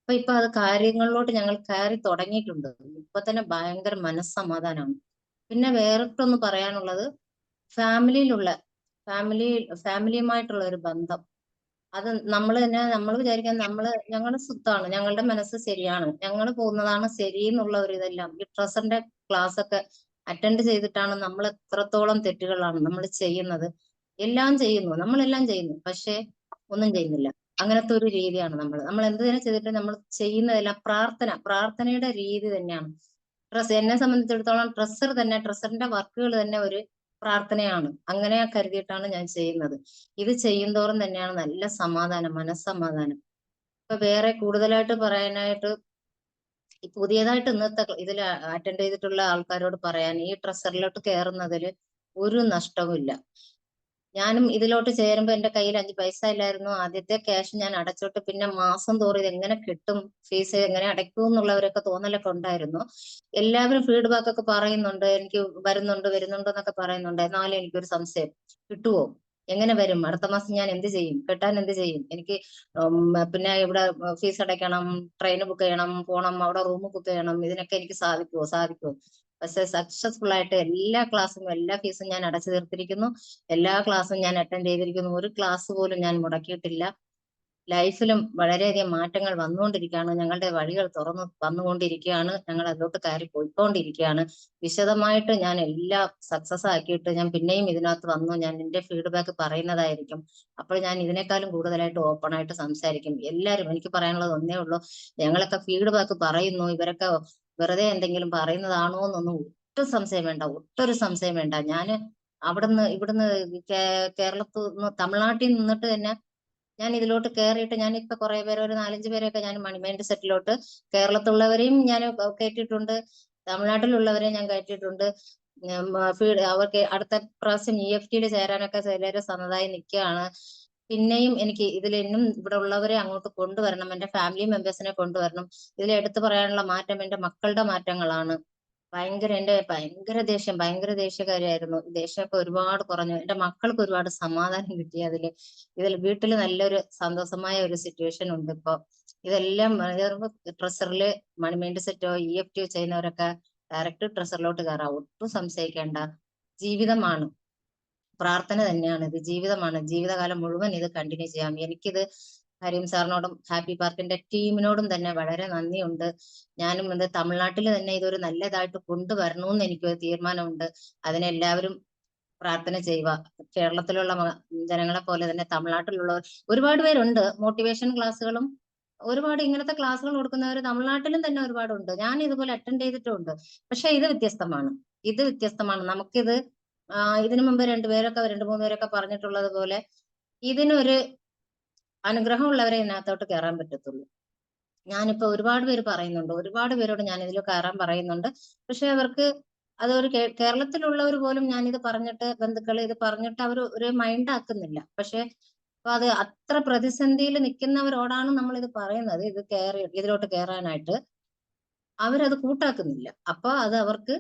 ഇപ്പൊ അത് കാര്യങ്ങളിലോട്ട് ഞങ്ങൾ കയറി തുടങ്ങിയിട്ടുണ്ട്. ഇപ്പൊ തന്നെ ഭയങ്കര മനസ്സമാധാനമാണ്. പിന്നെ വേറിട്ടൊന്ന് പറയാനുള്ളത്, ഫാമിലിയുമായിട്ടുള്ള ഒരു ബന്ധം, അത് നമ്മൾ വിചാരിക്കാൻ ഞങ്ങളുടെ സ്വത്താണ്, ഞങ്ങളുടെ മനസ്സ് ശരിയാണ്, ഞങ്ങൾ പോകുന്നതാണ് ശരി എന്നുള്ള ഒരു ഇതെല്ലാം ഈ ട്രഷറിന്റെ ക്ലാസ് ഒക്കെ അറ്റൻഡ് ചെയ്തിട്ടാണ് നമ്മൾ എത്രത്തോളം തെറ്റുകളാണ് നമ്മൾ ചെയ്യുന്നത്. നമ്മളെല്ലാം ചെയ്യുന്നു, പക്ഷെ ഒന്നും ചെയ്യുന്നില്ല. അങ്ങനത്തെ ഒരു രീതിയാണ് നമ്മൾ എന്തിനെ ചെയ്തിട്ട് നമ്മൾ ചെയ്യുന്നതെല്ലാം പ്രാർത്ഥനയുടെ രീതി തന്നെയാണ്. എന്നെ സംബന്ധിച്ചിടത്തോളം ട്രഷറിന്റെ വർക്കുകൾ തന്നെ ഒരു പ്രാർത്ഥനയാണ്. അങ്ങനെ കരുതിയിട്ടാണ് ഞാൻ ചെയ്യുന്നത്. ഇത് ചെയ്യുന്തോറും തന്നെയാണ് നല്ല സമാധാനം, മനസ്സമാധാനം. ഇപ്പൊ വേറെ കൂടുതലായിട്ട് പറയാനായിട്ട് പുതിയതായിട്ട് ഇന്നത്തെ ഇതിൽ അറ്റൻഡ് ചെയ്തിട്ടുള്ള ആൾക്കാരോട് പറയാൻ, ഈ ട്രഷറിലോട്ട് കയറുന്നതിൽ ഒരു നഷ്ടവും ഇല്ല. ഞാനും ഇതിലോട്ട് ചേരുമ്പോ എന്റെ കയ്യിൽ 5 പൈസ ഇല്ലായിരുന്നു. ആദ്യത്തെ ക്യാഷ് ഞാൻ അടച്ചോട്ട് പിന്നെ മാസം തോറും ഇത് എങ്ങനെ കിട്ടും, ഫീസ് എങ്ങനെ അടയ്ക്കും എന്നുള്ളവരൊക്കെ തോന്നലൊക്കെ ഉണ്ടായിരുന്നു. എല്ലാവരും ഫീഡ്ബാക്ക് ഒക്കെ പറയുന്നുണ്ട്, എനിക്ക് വരുന്നുണ്ട് എന്നൊക്കെ പറയുന്നുണ്ട്. എന്നാലും എനിക്കൊരു സംശയം, കിട്ടുവോ, എങ്ങനെ വരും, അടുത്ത മാസം ഞാൻ എന്ത് ചെയ്യും, കെട്ടാൻ എന്ത് ചെയ്യും, എനിക്ക് പിന്നെ ഇവിടെ ഫീസ് അടയ്ക്കണം, ട്രെയിൻ ബുക്ക് ചെയ്യണം, പോണം, അവിടെ റൂം ബുക്ക് ചെയ്യണം, ഇതിനൊക്കെ എനിക്ക് സാധിക്കുമോ? പക്ഷെ സക്സസ്ഫുൾ ആയിട്ട് എല്ലാ ക്ലാസ്സും എല്ലാ ഫീസും ഞാൻ അടച്ചു തീർത്തിരിക്കുന്നു. എല്ലാ ക്ലാസ്സും ഞാൻ അറ്റൻഡ് ചെയ്തിരിക്കുന്നു. ഒരു ക്ലാസ് പോലും ഞാൻ മുടക്കിയിട്ടില്ല. ലൈഫിലും വളരെയധികം മാറ്റങ്ങൾ വന്നുകൊണ്ടിരിക്കുകയാണ്. ഞങ്ങളുടെ വഴികൾ തുറന്നു വന്നുകൊണ്ടിരിക്കുകയാണ്. ഞങ്ങൾ അതിലോട്ട് കയറി പോയിക്കൊണ്ടിരിക്കുകയാണ്. വിശദമായിട്ട് ഞാൻ എല്ലാം സക്സസ് ആക്കിയിട്ട് ഞാൻ പിന്നെയും ഇതിനകത്ത് വന്നു ഞാൻ എന്റെ ഫീഡ്ബാക്ക് പറയുന്നതായിരിക്കും. അപ്പോൾ ഞാൻ ഇതിനേക്കാളും കൂടുതലായിട്ട് ഓപ്പൺ ആയിട്ട് സംസാരിക്കും. എല്ലാവരും, എനിക്ക് പറയാനുള്ളത് ഒന്നേ ഉള്ളൂ, ഞങ്ങളൊക്കെ ഫീഡ്ബാക്ക് പറയുന്നു, ഇവരൊക്കെ വെറുതെ എന്തെങ്കിലും പറയുന്നതാണോ എന്നൊന്നും ഒട്ടും സംശയം വേണ്ട, ഒട്ടൊരു സംശയം വേണ്ട. ഞാന് ഇവിടുന്ന് കേരളത്തിൽ നിന്ന്, തമിഴ്നാട്ടിൽ നിന്നിട്ട് തന്നെ ഞാൻ ഇതിലോട്ട് കയറിയിട്ട് ഞാനിപ്പോ കുറെ പേര്, ഒരു 4-5 പേരെയൊക്കെ ഞാൻ മണി മൈൻഡ് സെറ്റിലോട്ട്, കേരളത്തിലുള്ളവരെയും ഞാൻ കയറ്റിയിട്ടുണ്ട്, തമിഴ്നാട്ടിലുള്ളവരെ ഞാൻ കയറ്റിയിട്ടുണ്ട്. അവർക്ക് അടുത്ത പ്രാവശ്യം EFT ചേരാനൊക്കെ ചിലര് സന്നദ്ധമായി നിൽക്കുകയാണ്. പിന്നെയും എനിക്ക് ഇതിലും ഇവിടെ ഉള്ളവരെ അങ്ങോട്ട് കൊണ്ടുവരണം, എന്റെ ഫാമിലി മെമ്പേഴ്സിനെ കൊണ്ടുവരണം. ഇതിൽ എടുത്തു പറയാനുള്ള മാറ്റം എന്റെ മക്കളുടെ മാറ്റങ്ങളാണ്. ഭയങ്കര ദേഷ്യക്കാരിയായിരുന്നു. ദേഷ്യമൊക്കെ ഒരുപാട് കുറഞ്ഞു. എന്റെ മക്കൾക്ക് ഒരുപാട് സമാധാനം കിട്ടി. ഇതിൽ വീട്ടിൽ നല്ലൊരു സന്തോഷമായ ഒരു സിറ്റുവേഷൻ ഉണ്ട് ഇപ്പൊ. ഇതെല്ലാം ട്രഷറില് മണി മൈൻഡ് സെറ്റോ EFT ചെയ്യുന്നവരൊക്കെ ഡയറക്റ്റ് ട്രഷറിലോട്ട് കയറാം. ഒട്ടും സംശയിക്കേണ്ട. ജീവിതമാണ്, പ്രാർത്ഥന തന്നെയാണ് ഇത്, ജീവിതമാണ്. ജീവിതകാലം മുഴുവൻ ഇത് കണ്ടിന്യൂ ചെയ്യാം. എനിക്കിത് കരീം സാറിനോടും ഹാപ്പി പാർക്കിന്റെ ടീമിനോടും തന്നെ വളരെ നന്ദിയുണ്ട്. ഞാനും ഇത് തമിഴ്നാട്ടിൽ തന്നെ ഇതൊരു നല്ലതായിട്ട് കൊണ്ടുവരണമെന്ന് എനിക്കൊരു തീരുമാനമുണ്ട്. അതിനെല്ലാവരും പ്രാർത്ഥന ചെയ്യുക. കേരളത്തിലുള്ള ജനങ്ങളെ പോലെ തന്നെ തമിഴ്നാട്ടിലുള്ളവർ ഒരുപാട് പേരുണ്ട്. മോട്ടിവേഷൻ ക്ലാസ്സുകളും ഒരുപാട് ഇങ്ങനത്തെ ക്ലാസ്സുകൾ കൊടുക്കുന്നവർ തമിഴ്നാട്ടിലും തന്നെ ഒരുപാടുണ്ട്. ഞാൻ ഇതുപോലെ അറ്റൻഡ് ചെയ്തിട്ടുണ്ട്. പക്ഷെ ഇത് വ്യത്യസ്തമാണ്. നമുക്കിത് ഇതിനു മുമ്പ് 2-3 പേരൊക്കെ പറഞ്ഞിട്ടുള്ളത് പോലെ ഇതിനൊരു അനുഗ്രഹമുള്ളവരെ ഇതിനകത്തോട്ട് കയറാൻ പറ്റത്തുള്ളൂ. ഞാനിപ്പോ ഒരുപാട് പേര് പറയുന്നുണ്ട്, ഒരുപാട് പേരോട് ഞാൻ ഇതിൽ കയറാൻ പറയുന്നുണ്ട്. പക്ഷെ അവർക്ക് അതൊരു കേരളത്തിലുള്ളവർ പോലും ഞാനിത് പറഞ്ഞിട്ട്, ബന്ധുക്കൾ ഇത് പറഞ്ഞിട്ട് അവർ ഒരു മൈൻഡ് ആക്കുന്നില്ല. പക്ഷെ അപ്പൊ അത് അത്ര പ്രതിസന്ധിയിൽ നിൽക്കുന്നവരോടാണ് നമ്മൾ ഇത് പറയുന്നത്. ഇതിലോട്ട് കയറാനായിട്ട് അവരത് കൂട്ടാക്കുന്നില്ല. അപ്പൊ അത് അവർക്ക്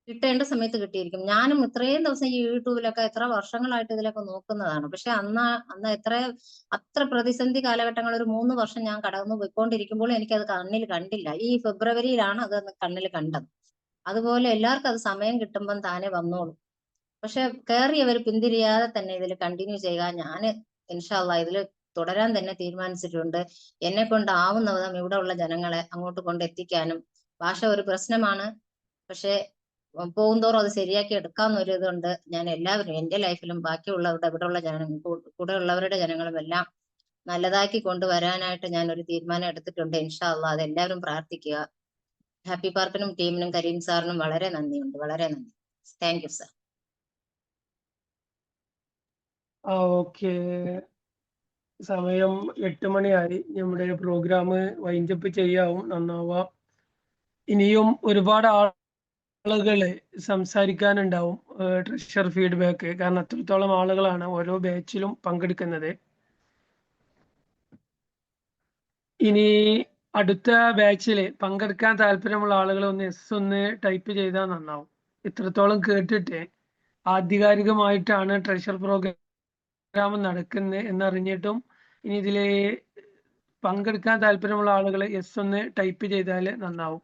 കിട്ടേണ്ട സമയത്ത് കിട്ടിയിരിക്കും. ഞാനും ഇത്രയും ദിവസം ഈ യൂട്യൂബിലൊക്കെ എത്ര വർഷങ്ങളായിട്ട് ഇതിലൊക്കെ നോക്കുന്നതാണ്. പക്ഷെ അന്ന് അത്ര പ്രതിസന്ധി കാലഘട്ടങ്ങൾ, ഒരു 3 വർഷം ഞാൻ കടന്നു പോയിക്കൊണ്ടിരിക്കുമ്പോൾ എനിക്കത് കണ്ണിൽ കണ്ടില്ല. ഈ ഫെബ്രുവരിയിലാണ് അത് കണ്ണിൽ കണ്ടത്. അതുപോലെ എല്ലാവർക്കും അത് സമയം കിട്ടുമ്പം താനെ വന്നോളും. പക്ഷെ കയറിയവർ പിന്തിരിയാതെ തന്നെ ഇതിൽ കണ്ടിന്യൂ ചെയ്യുക. ഞാൻ ഇൻഷാ അല്ലാഹ് ഇതിൽ തുടരാൻ തന്നെ തീരുമാനിച്ചിട്ടുണ്ട്. എന്നെ കൊണ്ടാവുന്ന വിധം ഇവിടെ ഉള്ള ജനങ്ങളെ അങ്ങോട്ട് കൊണ്ടെത്തിക്കാനും. ഭാഷ ഒരു പ്രശ്നമാണ്, പക്ഷെ പോകുന്തോറും അത് ശരിയാക്കി എടുക്കാന്നൊരു ഇതുണ്ട്. ഞാൻ എല്ലാവരും എന്റെ ലൈഫിലും ബാക്കിയുള്ളവരുടെ ഇവിടെയുള്ള കൂടെ ഉള്ളവരുടെ ജനങ്ങളും എല്ലാം നല്ലതാക്കി കൊണ്ടുവരാനായിട്ട് ഞാൻ ഒരു തീരുമാനം എടുത്തിട്ടുണ്ട്. ഇൻഷാ അല്ലാഹ് അതെല്ലാവരും പ്രാർത്ഥിക്കുക. ഹാപ്പി പാർക്കിനും ടീമിനും കരീം സാറിനും വളരെ നന്ദിയുണ്ട്. വളരെ നന്ദി. Thank you sir. ഓക്കെ, സമയം 8 മണിയായി. നമ്മുടെ പ്രോഗ്രാം വൈൻഡപ്പ് ചെയ്യാവും നന്നാവാം. ഇനിയും ഒരുപാട് ആളുകള് സംസാരിക്കാനുണ്ടാവും ട്രഷർ ഫീഡ്ബാക്ക്. കാരണം അത്രത്തോളം ആളുകളാണ് ഓരോ ബാച്ചിലും പങ്കെടുക്കുന്നത്. ഇനി അടുത്ത ബാച്ചിൽ പങ്കെടുക്കാൻ താല്പര്യമുള്ള ആളുകൾ ഒന്ന് ടൈപ്പ് ചെയ്താൽ നന്നാവും. ഇത്രത്തോളം കേട്ടിട്ട് ആധികാരികമായിട്ടാണ് ട്രഷർ പ്രോഗ്രാം നടക്കുന്നത് എന്നറിഞ്ഞിട്ടും ഇനി ഇതിൽ പങ്കെടുക്കാൻ താല്പര്യമുള്ള ആളുകൾ ഒന്ന് ടൈപ്പ് ചെയ്താൽ നന്നാവും.